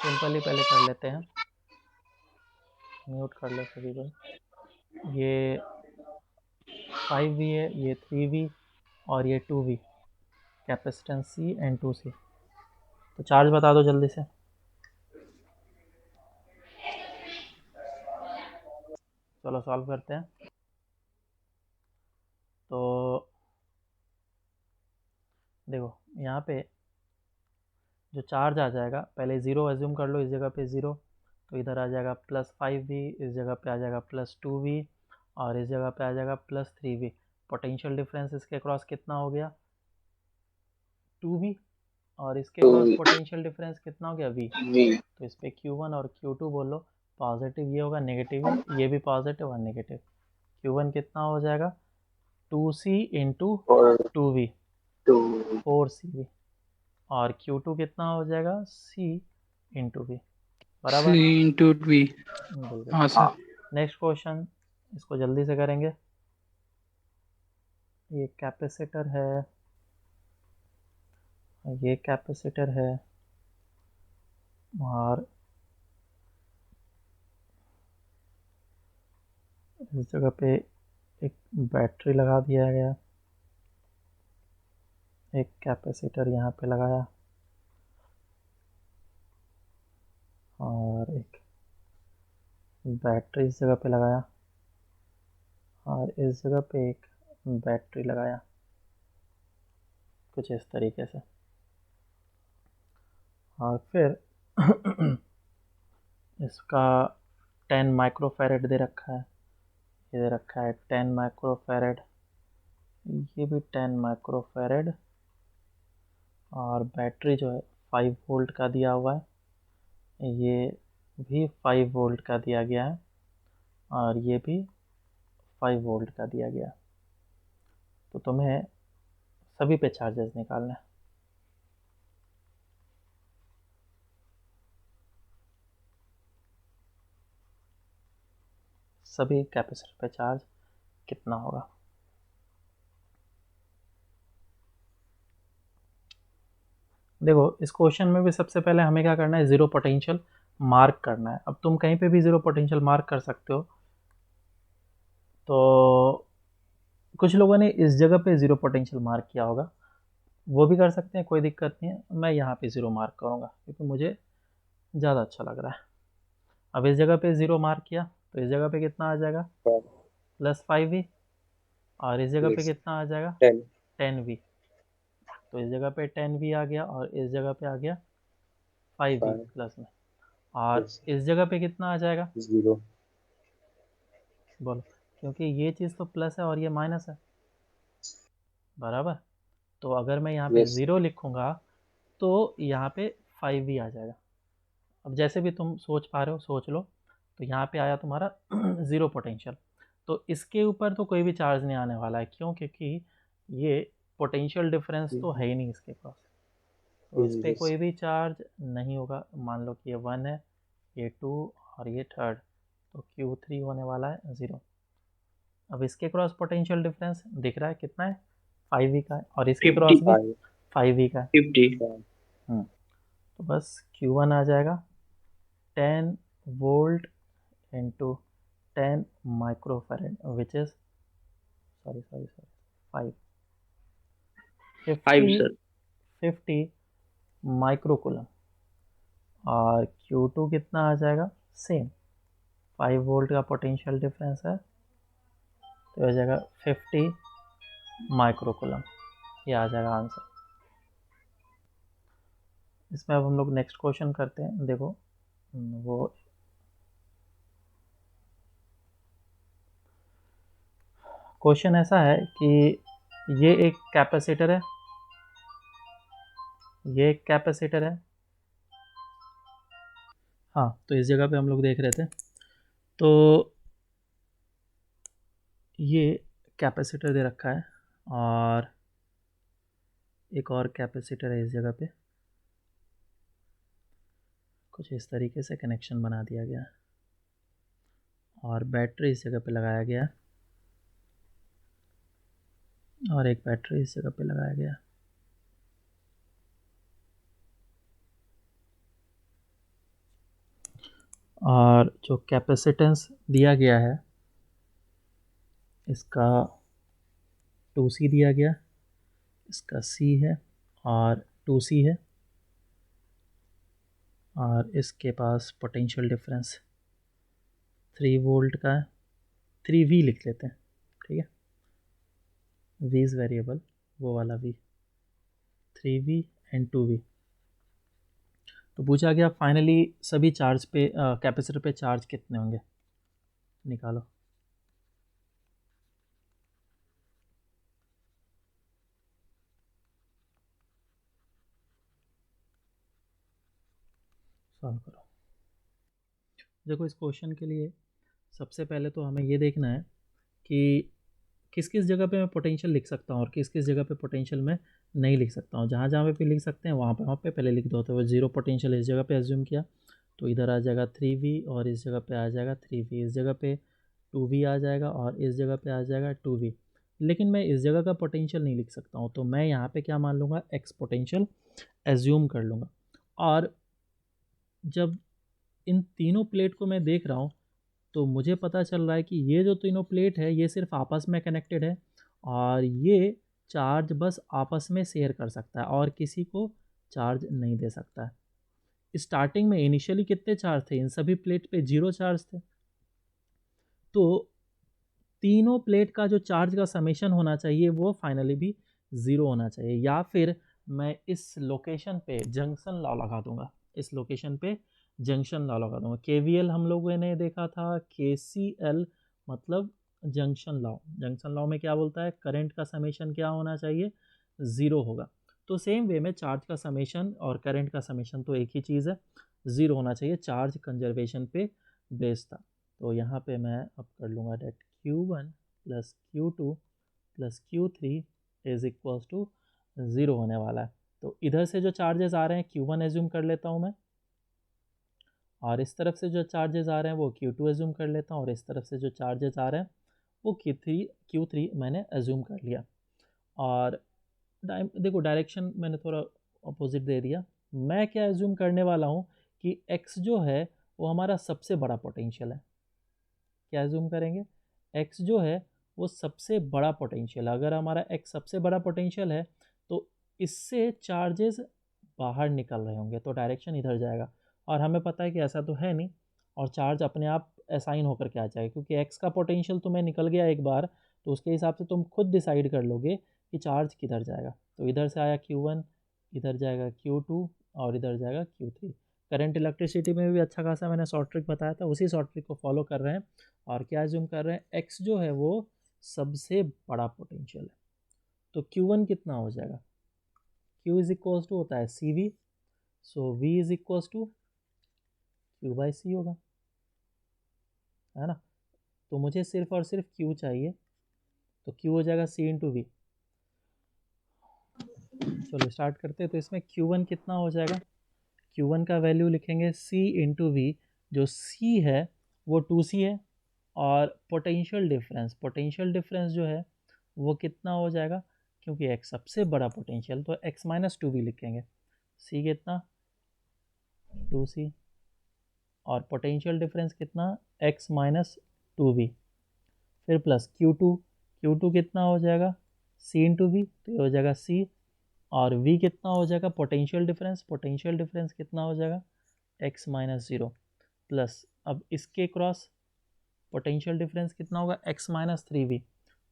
सिंपली पहले कर लेते हैं, म्यूट कर लो सभी को। ये 5V है, ये 3V और ये 2V, capacitance C and 2C। तो चार्ज बता दो जल्दी से। चलो सॉल्व करते हैं। तो देखो यहाँ पे जो चार्ज आ जाएगा, पहले 0 एज्यूम कर लो, इस जगह पे 0, तो इधर आ जाएगा +5V, इस जगह पे आ जाएगा +2V और इस जगह पे आ जाएगा +3V। पोटेंशियल डिफरेंस इसके क्रॉस कितना हो गया? 2V, और इसके क्रॉस पोटेंशियल डिफरेंस कितना हो गया? V। V। तो इस पे Q1 और Q2 बोलो। पॉजिटिव ये होगा, नेगेटिव ये भी पॉजिटिव और नेगेटिव। Q1 कितना हो जाएगा? 2C इंटू और 2V, 2 4CV, और Q2 कितना हो जाएगा? C इंटू V, C बराबर। into V। बिल्कुल। हाँ हाँ सर। नेक्स्ट क्वेश्चन, इसको जल्दी से करेंगे। ये कैपेसिटर है, ये कैपेसिटर है, और इस जगह पे एक बैटरी लगा दिया गया, एक कैपेसिटर यहाँ पे लगाया, और एक बैटरी इस जगह पे लगाया, और इस जगह पे एक बैटरी लगाया, कुछ इस तरीके से। और फिर इसका 10 माइक्रोफैरेड दे रखा है, ये दे रखा है 10 माइक्रोफैरेड, ये भी 10 माइक्रोफैरेड, और बैटरी जो है 5 वोल्ट का दिया हुआ है, ये भी 5 वोल्ट का दिया गया है, और ये भी 5 वोल्ट का दिया गया है। तो तुम्हें सभी पे चार्जेस निकालना है। सभी कैपेसिटर पे चार्ज कितना होगा? देखो इस क्वेश्चन में भी सबसे पहले हमें क्या करना है? ज़ीरो पोटेंशियल मार्क करना है। अब तुम कहीं पे भी ज़ीरो पोटेंशियल मार्क कर सकते हो। तो कुछ लोगों ने इस जगह पे ज़ीरो पोटेंशियल मार्क किया होगा, वो भी कर सकते हैं, कोई दिक्कत नहीं है। मैं यहाँ पे ज़ीरो मार्क करूँगा क्योंकि मुझे ज़्यादा अच्छा लग रहा है। अब इस जगह पे ज़ीरो मार्क किया तो इस जगह पे कितना आ जाएगा? +5V, और इस जगह पे कितना आ जाएगा? 10 10V। तो इस जगह पे 10V आ गया, और इस जगह पे आ गया 5V 5 प्लस में, और इस जगह पे कितना आ जाएगा? 0 बोलो, क्योंकि ये चीज़ तो प्लस है और ये माइनस है, बराबर। तो अगर मैं यहाँ पे yes 0 लिखूँगा तो यहाँ पे 5V आ जाएगा। अब जैसे भी तुम सोच पा रहे हो सोच लो। तो यहाँ पे आया तुम्हारा ज़ीरो पोटेंशियल, तो इसके ऊपर तो कोई भी चार्ज नहीं आने वाला है। क्यों? क्योंकि ये पोटेंशियल डिफरेंस तो है ही नहीं इसके पास, तो इस पे yes कोई भी चार्ज नहीं होगा। मान लो कि ये 1 है, ये 2 और ये थर्ड, तो Q3 होने वाला है 0। अब इसके क्रॉस पोटेंशियल डिफरेंस दिख रहा है कितना है? 5V का है, और इसके क्रॉस भी 55 5V का है। 50 तो बस Q1 आ जाएगा 10 volt into 10 microfarad, which is sorry 5 5 50 sir 50 microcoulomb. और Q2 कितना आ जाएगा? सेम 5 वोल्ट का पोटेंशियल डिफरेंस है, तो हो जाएगा 50 माइक्रोकूलम। ये आ जाएगा आंसर। इसमें अब हम लोग नेक्स्ट क्वेश्चन करते हैं। देखो वो क्वेश्चन ऐसा है कि ये एक कैपेसिटर है, ये एक कैपेसिटर है। हाँ, तो इस जगह पे हम लोग देख रहे थे। तो ये कैपेसिटर दे रखा है, और एक और कैपेसिटर है इस जगह पे। कुछ इस तरीके से कनेक्शन बना दिया गया है, और बैटरी इस जगह पे लगाया गया है, और एक बैटरी इस जगह पे लगाया गया है। और जो कैपेसिटेंस दिया गया है इसका 2C दिया गया, इसका C है और 2C है, और इसके पास पोटेंशियल डिफरेंस 3 वोल्ट का है, 3V लिख लेते हैं, ठीक है, V इज़ वेरिएबल, वो वाला V, 3V एंड 2V। तो पूछा गया फाइनली सभी चार्ज पे कैपेसिटर पे चार्ज कितने होंगे, निकालो। सॉल्व करो। देखो इस क्वेश्चन के लिए सबसे पहले तो हमें ये देखना है कि किस किस जगह पे मैं पोटेंशियल लिख सकता हूँ और किस किस जगह पे पोटेंशियल मैं नहीं लिख सकता हूँ। जहाँ जहाँ पे भी लिख सकते हैं वहाँ पे पहले लिख दो। तो वो 0 पोटेंशियल इस जगह पे एज्यूम किया तो इधर आ जाएगा 3V और इस जगह पे आ जाएगा 3V, इस जगह पे 2V आ जाएगा और इस जगह पे आ जाएगा 2V। लेकिन मैं इस जगह का पोटेंशियल नहीं लिख सकता हूँ, तो मैं यहाँ पे क्या मान लूँगा, एक्स पोटेंशियल एज्यूम कर लूँगा। और जब इन तीनों प्लेट को मैं देख रहा हूँ तो मुझे पता चल रहा है कि ये जो तीनों प्लेट है ये सिर्फ आपस में कनेक्टेड है और ये चार्ज बस आपस में शेयर कर सकता है और किसी को चार्ज नहीं दे सकता है। स्टार्टिंग में इनिशियली कितने चार्ज थे, इन सभी प्लेट पे 0 चार्ज थे। तो तीनों प्लेट का जो चार्ज का समेशन होना चाहिए वो फाइनली भी 0 होना चाहिए, या फिर मैं इस लोकेशन पे जंक्शन लॉ लगा दूंगा, इस लोकेशन पे जंक्शन लॉ लगा दूंगा। KVL हम लोगों ने देखा था, KCL मतलब जंक्शन लॉ। जंक्शन लॉ में क्या बोलता है, करंट का समेशन क्या होना चाहिए, 0 होगा। तो सेम वे में चार्ज का समेशन और करंट का समेशन तो एक ही चीज़ है, 0 होना चाहिए। चार्ज कंजर्वेशन पे बेस्ड था। तो यहाँ पे मैं अब कर लूँगा that Q1 plus Q2 plus Q3 is equals to 0 होने वाला है। तो इधर से जो चार्जेस आ रहे हैं Q1 एज्यूम कर लेता हूँ मैं, और इस तरफ से जो चार्जेस आ रहे हैं वो Q2 एज्यूम कर लेता हूँ, और इस तरफ से जो चार्जेस आ रहे हैं वो Q3 मैंने एज्यूम कर लिया। और देखो डायरेक्शन मैंने थोड़ा अपोजिट दे दिया। मैं क्या एज्यूम करने वाला हूँ कि x जो है वो हमारा सबसे बड़ा पोटेंशियल है। क्या एज्यूम करेंगे, x जो है वो सबसे बड़ा पोटेंशियल। अगर हमारा x सबसे बड़ा पोटेंशियल है तो इससे चार्जेस बाहर निकल रहे होंगे, तो डायरेक्शन इधर जाएगा। और हमें पता है कि ऐसा तो है नहीं, और चार्ज अपने आप असाइन होकर के आ जाएगा, क्योंकि x का पोटेंशियल तुम्हें निकल गया एक बार, तो उसके हिसाब से तुम खुद डिसाइड कर लोगे कि चार्ज किधर जाएगा। तो इधर से आया Q1, इधर जाएगा Q2 और इधर जाएगा Q3। करंट इलेक्ट्रिसिटी में भी अच्छा खासा मैंने शॉर्ट ट्रिक बताया था, उसी शॉर्ट ट्रिक को फॉलो कर रहे हैं और क्या जूम कर रहे हैं, x जो है वो सबसे बड़ा पोटेंशियल है। तो Q1 कितना हो जाएगा, Q इज इक्वल्स टू होता है CV, so V is equals to Q by C होगा, है ना। तो मुझे सिर्फ और सिर्फ Q चाहिए, तो Q हो जाएगा C इंटू V। चलो स्टार्ट करते हैं। तो इसमें Q1 कितना हो जाएगा, Q1 का वैल्यू लिखेंगे C इंटू V। जो C है वो 2C है, और पोटेंशियल डिफरेंस जो है वो कितना हो जाएगा, क्योंकि x सबसे बड़ा पोटेंशियल तो x माइनस 2V लिखेंगे। C कितना 2C, और पोटेंशियल डिफरेंस कितना x माइनस 2V, फिर प्लस Q2 कितना हो जाएगा C इंटू V, तो ये हो जाएगा C, और V कितना हो जाएगा पोटेंशियल डिफरेंस कितना हो जाएगा x माइनस 0, प्लस अब इसके क्रॉस पोटेंशियल डिफरेंस कितना होगा x माइनस 3V,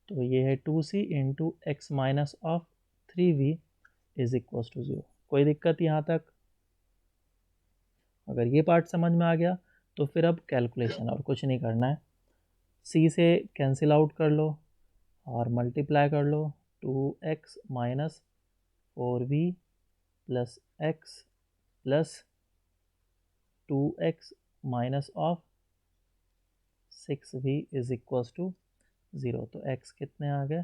तो ये है 2C into x minus of 3V is equals to 0। कोई दिक्कत यहाँ तक? अगर ये पार्ट समझ में आ गया तो फिर अब कैलकुलेशन, और कुछ नहीं करना है। C से कैंसिल आउट कर लो और मल्टीप्लाई कर लो, 2x minus 4V plus x plus 2x minus of 6V is equals to 0। तो x कितने आ गए,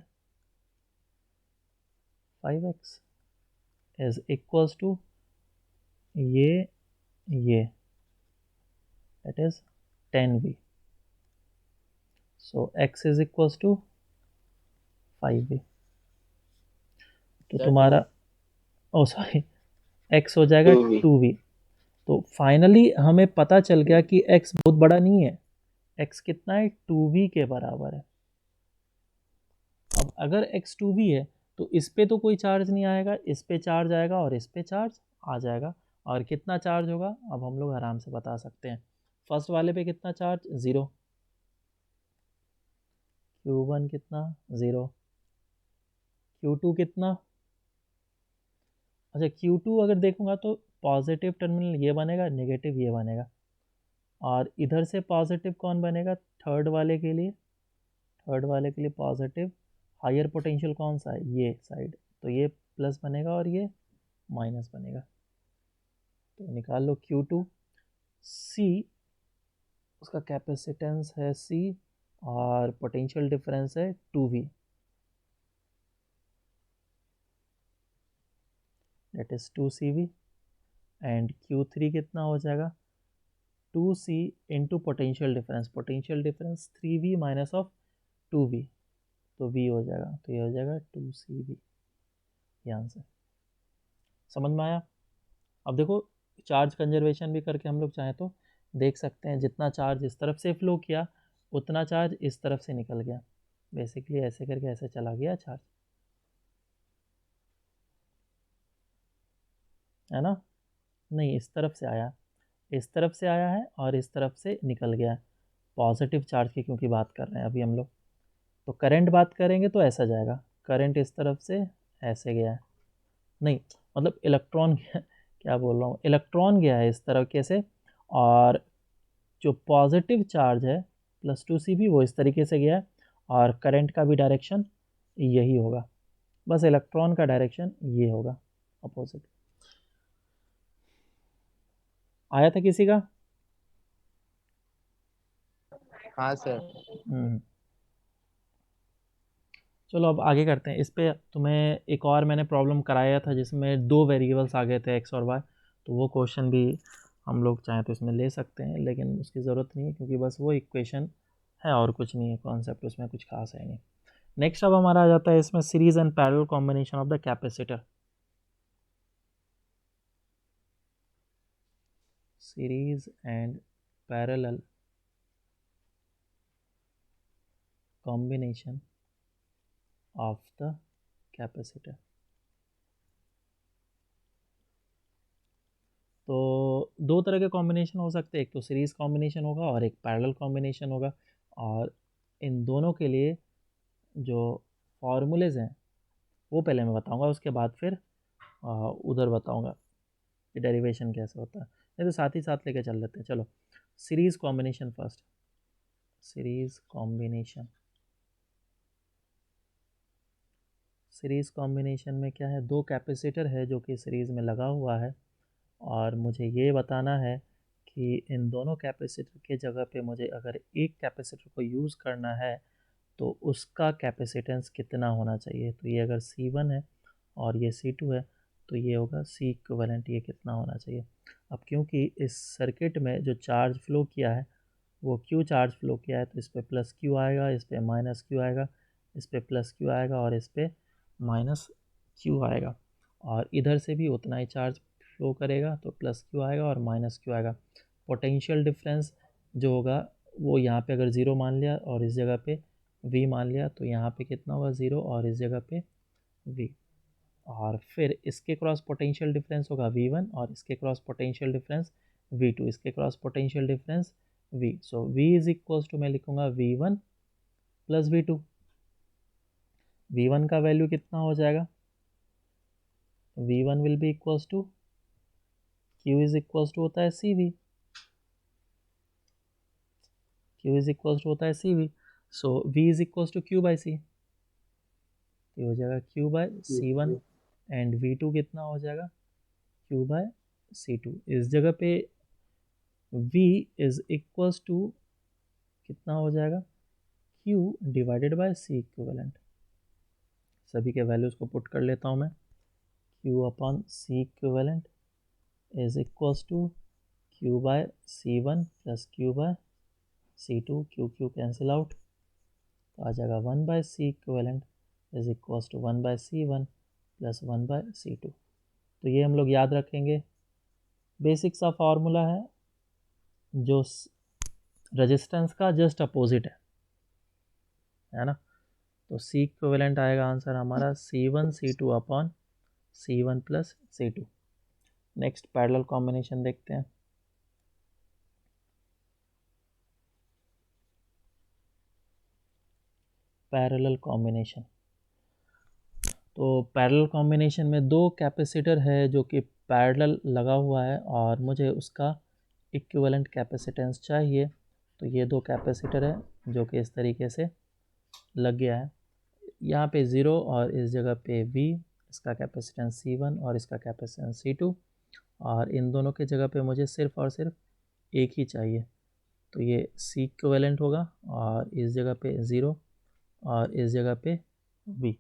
5x इज इक्वल्स टू ये that is 10V, so x is equals to 5V। तो तुम्हारा, ओ सॉरी, x हो जाएगा 2V। 2V, तो फाइनली हमें पता चल गया कि x बहुत बड़ा नहीं है, x कितना है 2v के बराबर है। अब अगर x 2v है तो इस पे तो कोई चार्ज नहीं आएगा, इस पे चार्ज आएगा और इस पे चार्ज आ जाएगा। और कितना चार्ज होगा अब हम लोग आराम से बता सकते हैं। फर्स्ट वाले पे कितना चार्ज 0, Q1 कितना 0, Q2 कितना, अच्छा Q2 अगर देखूंगा तो पॉजिटिव टर्मिनल ये बनेगा, नेगेटिव ये बनेगा, और इधर से पॉजिटिव कौन बनेगा थर्ड वाले के लिए, थर्ड वाले के लिए पॉजिटिव हायर पोटेंशियल कौन सा है ये साइड, तो ये प्लस बनेगा और ये माइनस बनेगा। तो निकाल लो Q2, C उसका कैपेसिटेंस है C और पोटेंशियल डिफरेंस है 2V, that is 2CV। And Q3 कितना हो जाएगा 2C into potential difference 3V minus of 2V, तो V हो जाएगा, तो ये हो जाएगा 2CV, ये आंसर। समझ में आया? अब देखो चार्ज कंजर्वेशन भी करके हम लोग चाहें तो देख सकते हैं, जितना चार्ज इस तरफ से फ्लो किया उतना चार्ज इस तरफ से निकल गया, बेसिकली ऐसे करके ऐसे चला गया चार्ज, है ना? नहीं, इस तरफ से आया, इस तरफ से आया है और इस तरफ से निकल गया है, पॉजिटिव चार्ज की क्योंकि बात कर रहे हैं अभी हम लोग। तो करंट बात करेंगे तो ऐसा जाएगा, करंट इस तरफ से ऐसे गया है, नहीं मतलब इलेक्ट्रॉन क्या बोल रहा हूँ, इलेक्ट्रॉन गया है इस तरीके से, और जो पॉजिटिव चार्ज है +2CV वो इस तरीके से गया है, और करंट का भी डायरेक्शन यही होगा, बस इलेक्ट्रॉन का डायरेक्शन ये होगा अपोजिट। आया था किसी का? हाँ सर। चलो अब आगे करते हैं। इस पे तुम्हें एक और मैंने प्रॉब्लम कराया था जिसमें 2 वेरिएबल्स आ गए थे एक्स और वाई, तो वो क्वेश्चन भी हम लोग चाहें तो इसमें ले सकते हैं, लेकिन उसकी ज़रूरत नहीं है क्योंकि बस वो इक्वेशन है और कुछ नहीं है, कॉन्सेप्ट उसमें कुछ खास है नहीं। नेक्स्ट अब हमारा आ जाता है इसमें series and parallel combination of the capacitor. Series and parallel combination of the capacitor. तो दो तरह के कॉम्बिनेशन हो सकते हैं, एक तो सीरीज़ कॉम्बिनेशन होगा और एक पैरेलल कॉम्बिनेशन होगा, और इन दोनों के लिए जो फॉर्मूलेज़ हैं वो पहले मैं बताऊंगा, उसके बाद फिर उधर बताऊंगा कि डेरिवेशन कैसे होता है, नहीं तो साथ ही साथ लेके चल लेते हैं। चलो series combination first, series combination. Series combination में क्या है, दो कैपेसिटर है जो कि सीरीज़ में लगा हुआ है, और मुझे ये बताना है कि इन दोनों कैपेसिटर के जगह पे मुझे अगर एक कैपेसिटर को यूज़ करना है तो उसका कैपेसिटेंस कितना होना चाहिए। तो ये अगर C1 है और ये C2 है तो ये होगा C इक्विवेलेंट, ये कितना होना चाहिए। अब क्योंकि इस सर्किट में जो चार्ज फ्लो किया है वो Q चार्ज फ्लो किया है, तो इस पर +Q आएगा, इस पर -Q आएगा, इस पर +Q आएगा और इस पर -Q आएगा, और इधर से भी उतना ही चार्ज फ्लो करेगा तो +Q आएगा और -Q आएगा। पोटेंशियल डिफरेंस जो होगा वो यहाँ पे अगर 0 मान लिया और इस जगह पे V मान लिया तो यहाँ पे कितना होगा 0 और इस जगह पे V, और फिर इसके क्रॉस पोटेंशियल डिफरेंस होगा V1 और इसके क्रॉस पोटेंशियल डिफरेंस V2, इसके cross potential difference V। So V is equals to मैं लिखूँगा V1 + V2। V1 का वैल्यू कितना हो जाएगा, V1 will be equals to Q is equals to होता है CV, Q is equals to होता है CV, so V is equals to Q/C, ये हो जाएगा Q/C1, एंड V2 कितना हो जाएगा Q/C2। इस जगह पे V इज इक्वल्स टू कितना हो जाएगा Q divided bye C equivalent. सभी के वैल्यूज़ को पुट कर लेता हूँ मैं, Q/C equivalent is equals to Q/C1 + Q/C2, Q cancel out, तो आ जाएगा 1/C equivalent is equals to 1/C1 + 1/C2। तो ये हम लोग याद रखेंगे बेसिक सा फॉर्मूला है जो रेजिस्टेंस का जस्ट अपोजिट है ना। तो C इक्विवेलेंट आएगा आंसर हमारा C1 C2 upon C1 plus C2। Next parallel combination देखते हैं। पैरेलल कॉम्बिनेशन, तो पैरेलल कॉम्बिनेशन में दो कैपेसिटर है जो कि पैरेलल लगा हुआ है और मुझे उसका इक्विवेलेंट कैपेसिटेंस चाहिए। तो ये दो कैपेसिटर है जो कि इस तरीके से लग गया है, यहाँ पे 0 और इस जगह पे V, इसका कैपेसिटेंस C1 और इसका कैपेसिटेंस C2, और इन दोनों के जगह पे मुझे सिर्फ और सिर्फ एक ही चाहिए। तो ये C इक्विवेलेंट होगा और इस जगह पे 0 और इस जगह पे V।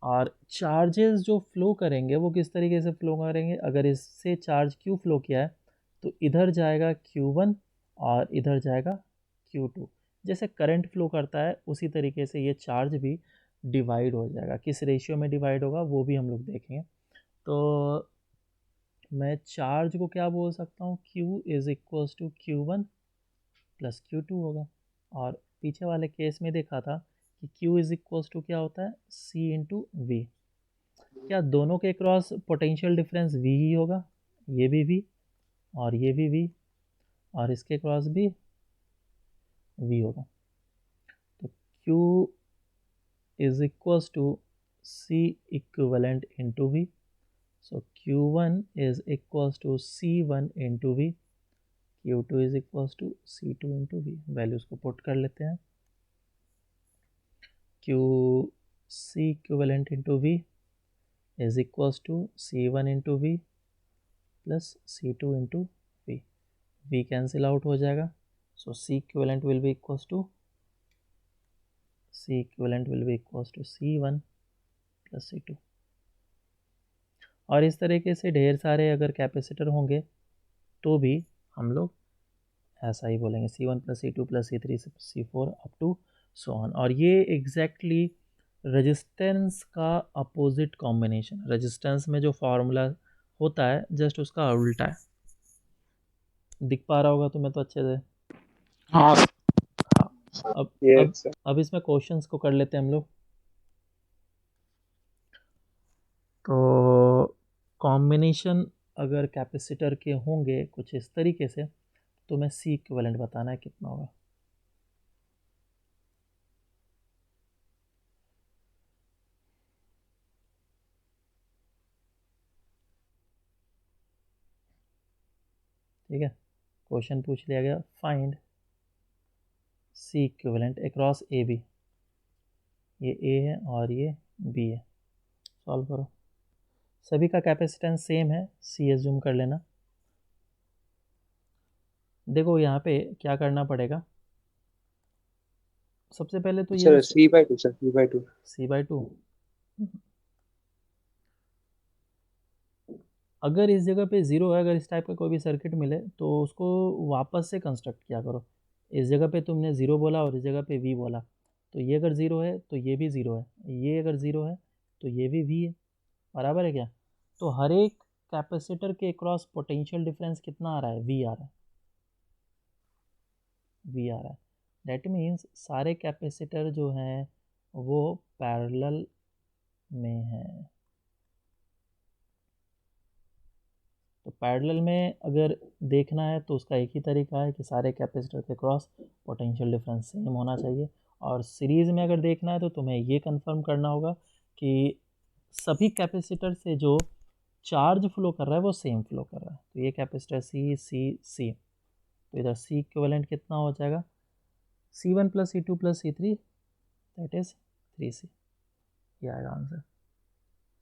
और चार्जेस जो फ्लो करेंगे वो किस तरीके से फ्लो करेंगे, अगर इससे चार्ज Q फ्लो किया है तो इधर जाएगा Q1 और इधर जाएगा Q2। जैसे करंट फ्लो करता है उसी तरीके से ये चार्ज भी डिवाइड हो जाएगा। किस रेशियो में डिवाइड होगा वो भी हम लोग देखेंगे। तो मैं चार्ज को क्या बोल सकता हूँ, Q is equals to Q1 plus Q2 होगा। और पीछे वाले केस में देखा था कि Q इज़ इक्वल्स टू क्या होता है, C इंटू V। क्या दोनों के क्रॉस पोटेंशियल डिफरेंस V ही होगा, ये भी V और ये भी V और इसके क्रॉस भी V होगा। तो Q is equals to C equivalent into V। So Q1 is equals to C1 into V, Q2 is equals to C2 into V। Values को पुट कर लेते हैं। Q C equivalent into V is equals to C1 into V plus C2 into V। V cancel out हो जाएगा। So C equivalent will be equals to C1 plus C2। और इस तरीके से ढेर सारे अगर कैपेसिटर होंगे तो भी हम लोग ऐसा ही बोलेंगे, C1 plus C2 plus C3 C4 up to so on. और ये एग्जैक्टली रेजिस्टेंस का अपोजिट कॉम्बिनेशन, रेजिस्टेंस में जो फार्मूला होता है जस्ट उसका उल्टा है। दिख पा रहा होगा तुम्हें तो अच्छे से। हाँ हाँ, अब Yes, अब sir. अब इसमें क्वेश्चंस को कर लेते हैं हम लोग। तो कॉम्बिनेशन अगर कैपेसिटर के होंगे कुछ इस तरीके से तो मैं C इक्विवेलेंट बताना है कितना होगा। ठीक है, क्वेश्चन पूछ लिया गया, find C equivalent across A B. ये A है और ये B है। सॉल्व करो। सभी का कैपेसिटेंस सेम है, C एज्यूम कर लेना। देखो यहाँ पे क्या करना पड़ेगा, सबसे पहले तो ये Sir, C/2, sir, C/2. C/2। अगर इस जगह पे ज़ीरो है, अगर इस टाइप का कोई भी सर्किट मिले तो उसको वापस से कंस्ट्रक्ट किया करो। इस जगह पे तुमने ज़ीरो बोला और इस जगह पे V बोला, तो ये अगर ज़ीरो है तो ये भी ज़ीरो है, ये अगर ज़ीरो है तो ये भी V है, बराबर है क्या। तो हर एक कैपेसिटर के क्रॉस पोटेंशियल डिफरेंस कितना आ रहा है, V आ रहा है, V आ रहा है। दैट मीन्स सारे कैपेसिटर जो हैं वो पैरेलल में हैं। तो पैरेलल में अगर देखना है तो उसका एक ही तरीका है कि सारे कैपेसिटर के क्रॉस पोटेंशियल डिफरेंस सेम होना चाहिए। और सीरीज़ में अगर देखना है तो तुम्हें ये कंफर्म करना होगा कि सभी कैपेसिटर से जो चार्ज फ्लो कर रहा है वो सेम फ्लो कर रहा है। तो ये कैपेसिटर C, तो इधर C इक्विवेलेंट कितना हो जाएगा, C1 plus C2 plus C3 that is 3C। ये आएगा आंसर।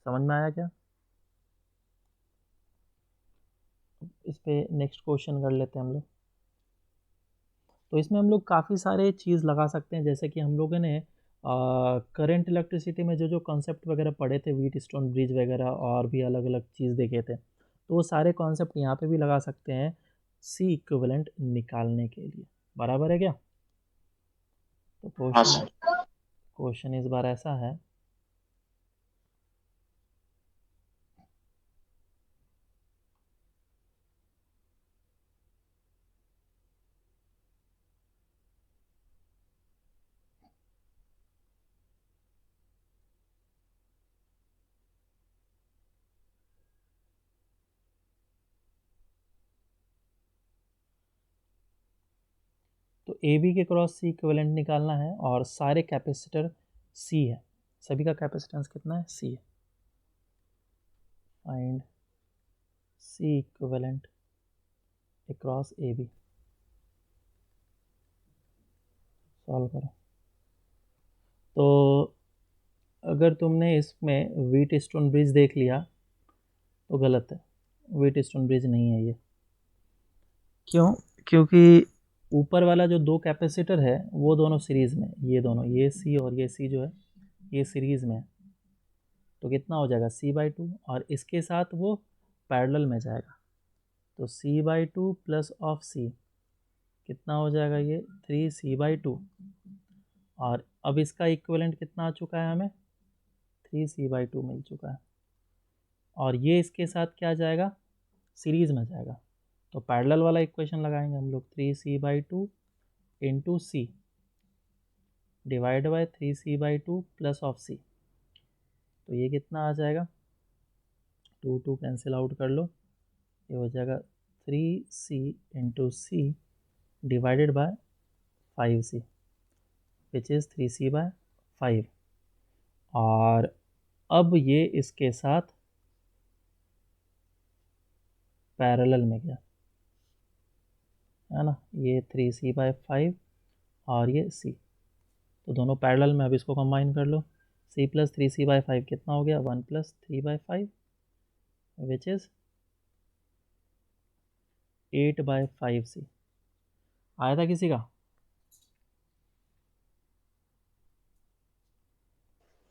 समझ में आया क्या। इस पे नेक्स्ट क्वेश्चन कर लेते हैं हम लोग। तो इसमें हम लोग काफ़ी सारे चीज़ लगा सकते हैं, जैसे कि हम लोगों ने करंट इलेक्ट्रिसिटी में जो जो कॉन्सेप्ट वगैरह पढ़े थे, व्हीटस्टोन ब्रिज वगैरह और भी अलग अलग चीज़ देखे थे, तो वो सारे कॉन्सेप्ट यहाँ पे भी लगा सकते हैं C इक्विवेलेंट निकालने के लिए। बराबर है क्या। तो हाँ, sir. क्वेश्चन इस बार ऐसा है, ए बी के क्रॉस सी इक्विवेलेंट निकालना है और सारे कैपेसिटर सी है, सभी का कैपेसिटेंस कितना है, सी है। Find C equivalent across A B. Solve करो। तो अगर तुमने इसमें व्हीटस्टोन ब्रिज देख लिया तो गलत है, व्हीटस्टोन ब्रिज नहीं है ये। क्यों? क्योंकि ऊपर वाला जो दो कैपेसिटर है वो दोनों सीरीज़ में, ये दोनों, ये सी और ये सी जो है ये सीरीज़ में है। तो कितना हो जाएगा, C/2, और इसके साथ वो पैरेलल में जाएगा। तो C/2 प्लस ऑफ C कितना हो जाएगा, ये 3C/2। और अब इसका इक्विवेलेंट कितना आ चुका है, हमें 3C/2 मिल चुका है। और ये इसके साथ क्या जाएगा, सीरीज़ में जाएगा। तो पैरेलल वाला इक्वेशन लगाएंगे हम लोग, 3C/2 into C divide by 3C/2 plus of C. तो ये कितना आ जाएगा, 2 कैंसिल आउट कर लो, ये हो जाएगा 3C into C divided by 5C which is 3C/5। और अब ये इसके साथ पैरेलल में गया है ना, ये 3C/5 और ये C, तो दोनों पैरेलल में। अब इसको कंबाइन कर लो, C प्लस 3C/5 कितना हो गया, 1 प्लस 3/5 विच इज़ 8/5C। आया था किसी का?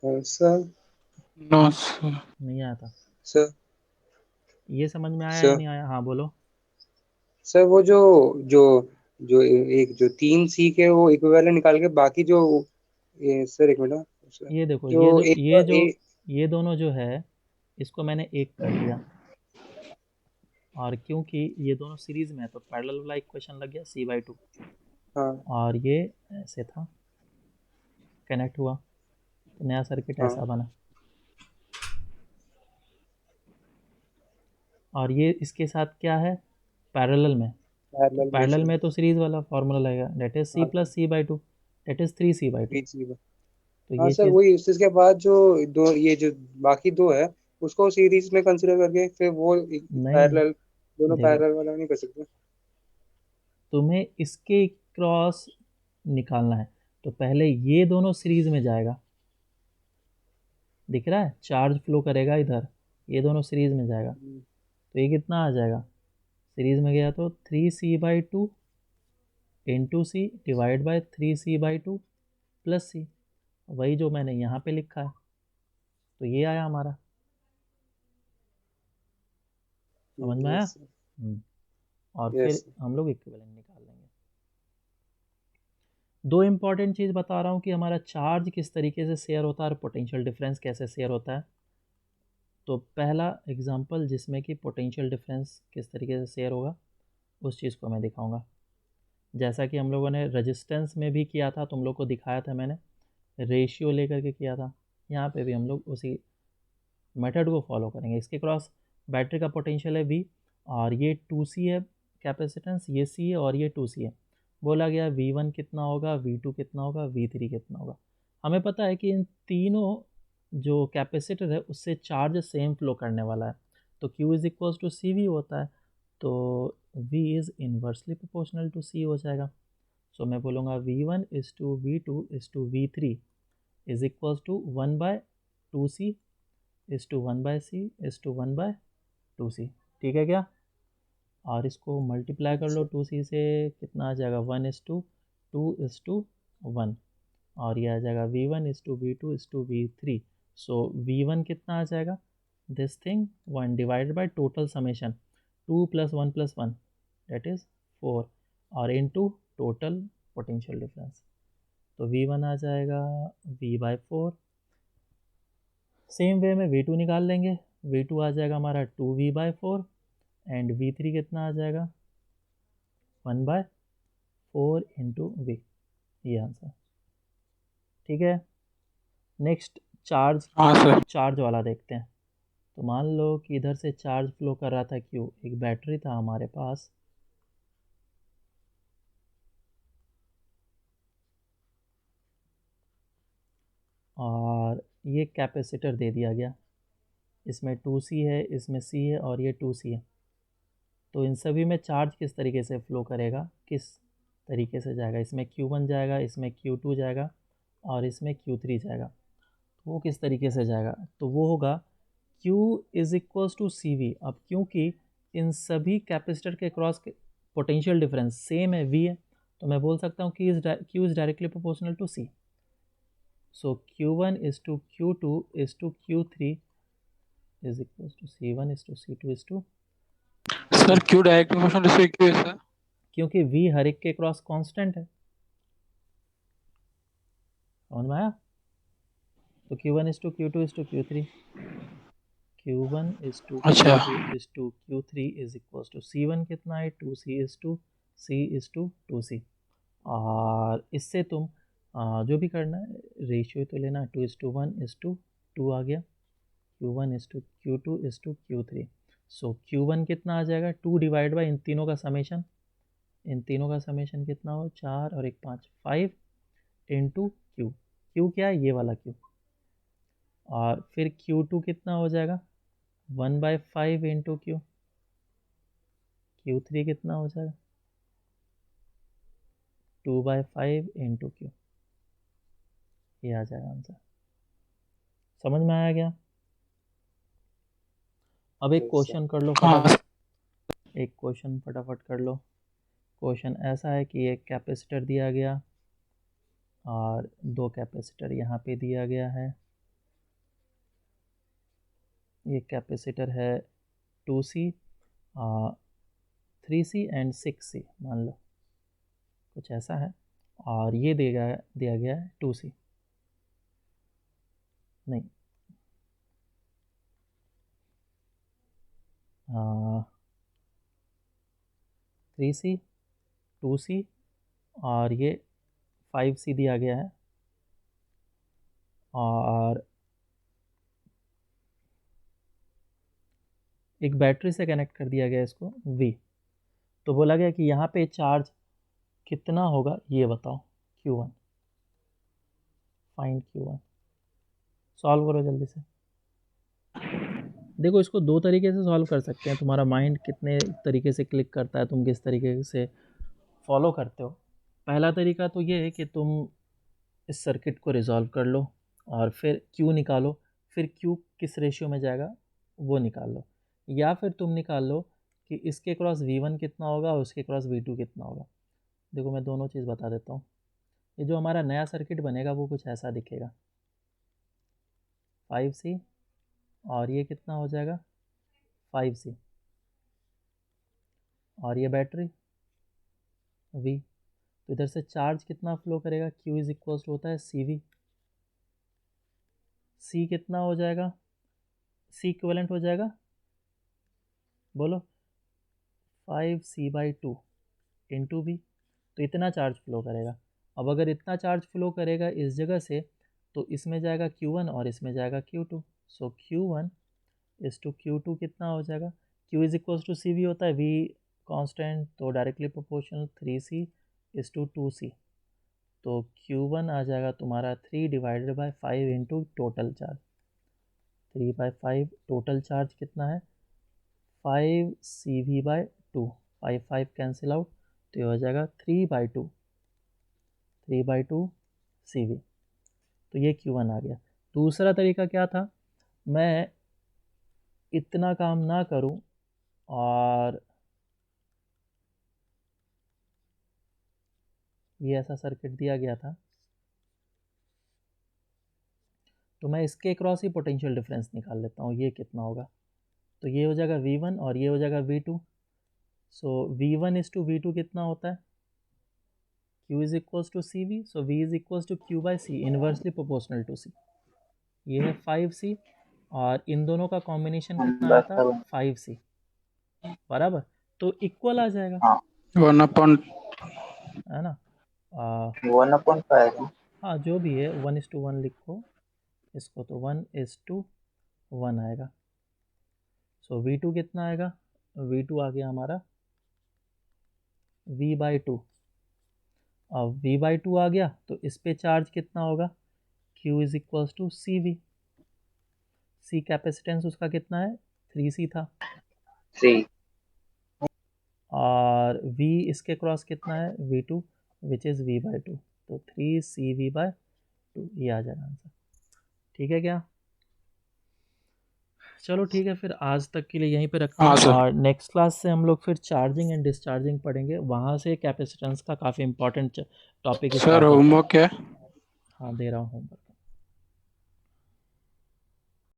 Sir no sir. नहीं आया था? सर ये समझ में आया या सर नहीं आया? हाँ बोलो। सर वो जो जो जो एक जो 3C के वो इक्विवेलेंट निकाल के बाकी जो सर एक मिनट सर, ये देखो, जो एक ये दोनों जो है इसको मैंने एक कर दिया, और क्योंकि ये दोनों सीरीज में है तो पैरेलल वाला इक्वेशन लग गया C/2। हाँ और ये ऐसे था, कनेक्ट हुआ, तो नया सर्किट हाँ ऐसा बना। और ये इसके साथ क्या है, पैरेलल में। तो पैरेलल में पैरेलल सर में तो सीरीज वाला फॉर्मूला लगेगा, that is C plus C/2 that is 3C/2। 3C तो हाँ ये सर चीज़ वही, इसके बाद जो दो ये जो बाकी दो है उसको सीरीज में कंसीडर करके फिर वो नहीं, पैरेलल, दोनों देखो पैरेलल वाला नहीं कर सकते। तुम्हें इसके क्रॉस निकालना है तो पहले ये दोनों सीरीज में जाएगा, दिख रहा है, चार्ज फ्लो करेगा इधर, ये दोनों सीरीज में जाएगा। तो ये कितना आ जाएगा, सीरीज में गया तो 3C/2 into C divide by 3C/2 plus C, वही जो मैंने यहाँ पे लिखा है। तो ये आया हमारा, समझ में आया? यस और यस फिर हम लोग इक्विवेलेंट निकाल लेंगे। दो इम्पॉर्टेंट चीज़ बता रहा हूँ कि हमारा चार्ज किस तरीके से शेयर होता है और पोटेंशियल डिफरेंस कैसे शेयर होता है। तो पहला एग्जांपल जिसमें कि पोटेंशियल डिफरेंस किस तरीके से शेयर होगा उस चीज़ को मैं दिखाऊंगा। जैसा कि हम लोगों ने रेजिस्टेंस में भी किया था, तुम लोग को दिखाया था मैंने, रेशियो लेकर के किया था। यहाँ पे भी हम लोग उसी मेथड को फॉलो करेंगे। इसके क्रॉस बैटरी का पोटेंशियल है V, और ये 2C है कैपेसिटेंस, ये C है और ये 2C है। बोला गया V1 कितना होगा, V2 कितना होगा, V3 कितना होगा। हमें पता है कि इन तीनों जो कैपेसिटर है उससे चार्ज सेम फ्लो करने वाला है, तो Q is equals to CV होता है, तो V is inversely proportional to C हो जाएगा। सो मैं बोलूँगा V1 is to V2 is to V3 is equals to 1/2C is to 1/C is to 1/2C। ठीक है क्या? और इसको मल्टीप्लाई कर लो 2C से, कितना आ जाएगा, 1:2:1, और ये आ जाएगा V1 is to V2 is to V3। So V1 कितना आ जाएगा, this thing 1 divided by total summation 2 + 1 + 1 that is 4, और इनटू टोटल पोटेंशियल डिफरेंस। तो V1 आ जाएगा V/4। सेम वे में V2 निकाल लेंगे, V2 आ जाएगा हमारा 2V/4, एंड V3 कितना आ जाएगा 1/4 इंटू V। ये आंसर। ठीक है, नेक्स्ट हाँ सर। चार्ज वाला देखते हैं। तो मान लो कि इधर से चार्ज फ्लो कर रहा था Q, एक बैटरी था हमारे पास, और ये कैपेसिटर दे दिया गया, इसमें 2C है, इसमें C है और ये 2C है। तो इन सभी में चार्ज किस तरीके से फ्लो करेगा, किस तरीके से जाएगा, इसमें Q1 जाएगा, इसमें Q2 जाएगा और इसमें Q3 जाएगा। तो वो किस तरीके से जाएगा, तो वो होगा Q is equals to CV। अब क्योंकि इन सभी कैपेसिटर के क्रॉस पोटेंशियल डिफरेंस सेम है, V है, तो मैं बोल सकता हूँ कि Q is directly proportional to C। So Q1 is to Q2 is to Q3 is equals to C1 is to C2 is to, sir क्यों डायरेक्ट प्रोपोर्शनल इससे क्यों है सर? क्योंकि V हर एक के क्रॉस कांस्टेंट है। समझ में आया? तो Q1 is to Q2 is to Q3, Q1 is to अच्छा। Q2 is to Q3 is equals to C1 कितना है 2C is to C is to 2C। और इससे तुम जो भी करना है रेशियो तो लेना, 2:1 इज़ टू 2 आ गया, Q1 is to Q2 is to Q3। So Q1 कितना आ जाएगा, 2 डिवाइड बाई इन तीनों का समेशन, इन तीनों का समेशन कितना हो, 4 और 1 5, 5 इंटू Q। Q क्या है, ये वाला Q। और फिर Q2 कितना हो जाएगा, 1/5 इंटू Q। Q3 कितना हो जाएगा, 2/5 इंटू Q। ये आ जाएगा आंसर। समझ में आया क्या? अब एक Yes, क्वेश्चन कर लो हाँ फटाफट, एक क्वेश्चन फटाफट कर लो। क्वेश्चन ऐसा है कि एक कैपेसिटर दिया गया और 2 कैपेसिटर यहाँ पे दिया गया है। ये कैपेसिटर है 2C, 3C एंड 6C मान लो, कुछ ऐसा है। और ये दिया गया है 2C, नहीं 3C 2C और ये 5C दिया गया है। और एक बैटरी से कनेक्ट कर दिया गया इसको V। तो बोला गया कि यहाँ पे चार्ज कितना होगा ये बताओ, Q1, फाइंड Q1। सॉल्व करो जल्दी से। देखो इसको 2 तरीके से सॉल्व कर सकते हैं, तुम्हारा माइंड कितने तरीके से क्लिक करता है, तुम किस तरीके से फॉलो करते हो। पहला तरीका तो ये है कि तुम इस सर्किट को रिजॉल्व कर लो और फिर Q निकालो, फिर Q किस रेशियो में जाएगा वो निकाल लो। या फिर तुम निकाल लो कि इसके क्रॉस V1 कितना होगा और उसके क्रॉस V2 कितना होगा। देखो मैं दोनों चीज़ बता देता हूँ। ये जो हमारा नया सर्किट बनेगा वो कुछ ऐसा दिखेगा, 5C और ये कितना हो जाएगा 5C और ये बैटरी V। तो इधर से चार्ज कितना फ्लो करेगा, Q इज इक्वल टू होता है CV। C कितना हो जाएगा, C इक्विवेलेंट हो जाएगा, बोलो 5C/2 इंटू V। तो इतना चार्ज फ्लो करेगा। अब अगर इतना चार्ज फ्लो करेगा इस जगह से, तो इसमें जाएगा Q1 और इसमें जाएगा Q2। So Q1 is to Q2 कितना हो जाएगा, Q is equal to CV होता है, V कांस्टेंट, तो directly proportional 3C is to 2C। तो Q1 आ जाएगा तुम्हारा 3 divided by 5 into total charge, 3/5। Total charge कितना है 5CV/2, 5 कैंसिल आउट, तो ये हो जाएगा 3/2 CV। तो ये Q1 आ गया। दूसरा तरीका क्या था, मैं इतना काम ना करूं और ये ऐसा सर्किट दिया गया था, तो मैं इसके क्रॉस ही पोटेंशियल डिफरेंस निकाल लेता हूँ, ये कितना होगा। तो ये हो जाएगा V1 और ये हो जाएगा V2। So V1 is to V2 कितना होता है, Q is equals to CV। So V is equals to Q/C, inversely proportional to C। ये है 5C और इन दोनों का कॉम्बिनेशन कितना आया था 5C, बराबर। तो इक्वल आ जाएगा, हाँ 1/, है ना। 1/5 हाँ जो भी है 1:1 लिखो इसको, तो 1:1 आएगा। सो V2 कितना आएगा, V2 आ गया हमारा V/2। अब V/2 आ गया तो इस पे चार्ज कितना होगा, Q is equals to C V. C capacitance उसका कितना है, 3C था, सी और V इसके क्रॉस कितना है, V2 विच इज़ V/2, तो 3CV/2 ये आ जाएगा आंसर। ठीक है क्या? चलो ठीक है, फिर आज तक के लिए यहीं पे रखते हाँ हैं, सर। और नेक्स्ट क्लास से हम लोग फिर चार्जिंग एंड डिस्चार्जिंग पढ़ेंगे, वहाँ से कैपेसिटेंस का काफ़ी इंपॉर्टेंट टॉपिक सर स्टार्ट होता है। होमवर्क क्या है? हाँ दे रहा हूँ होमवर्क।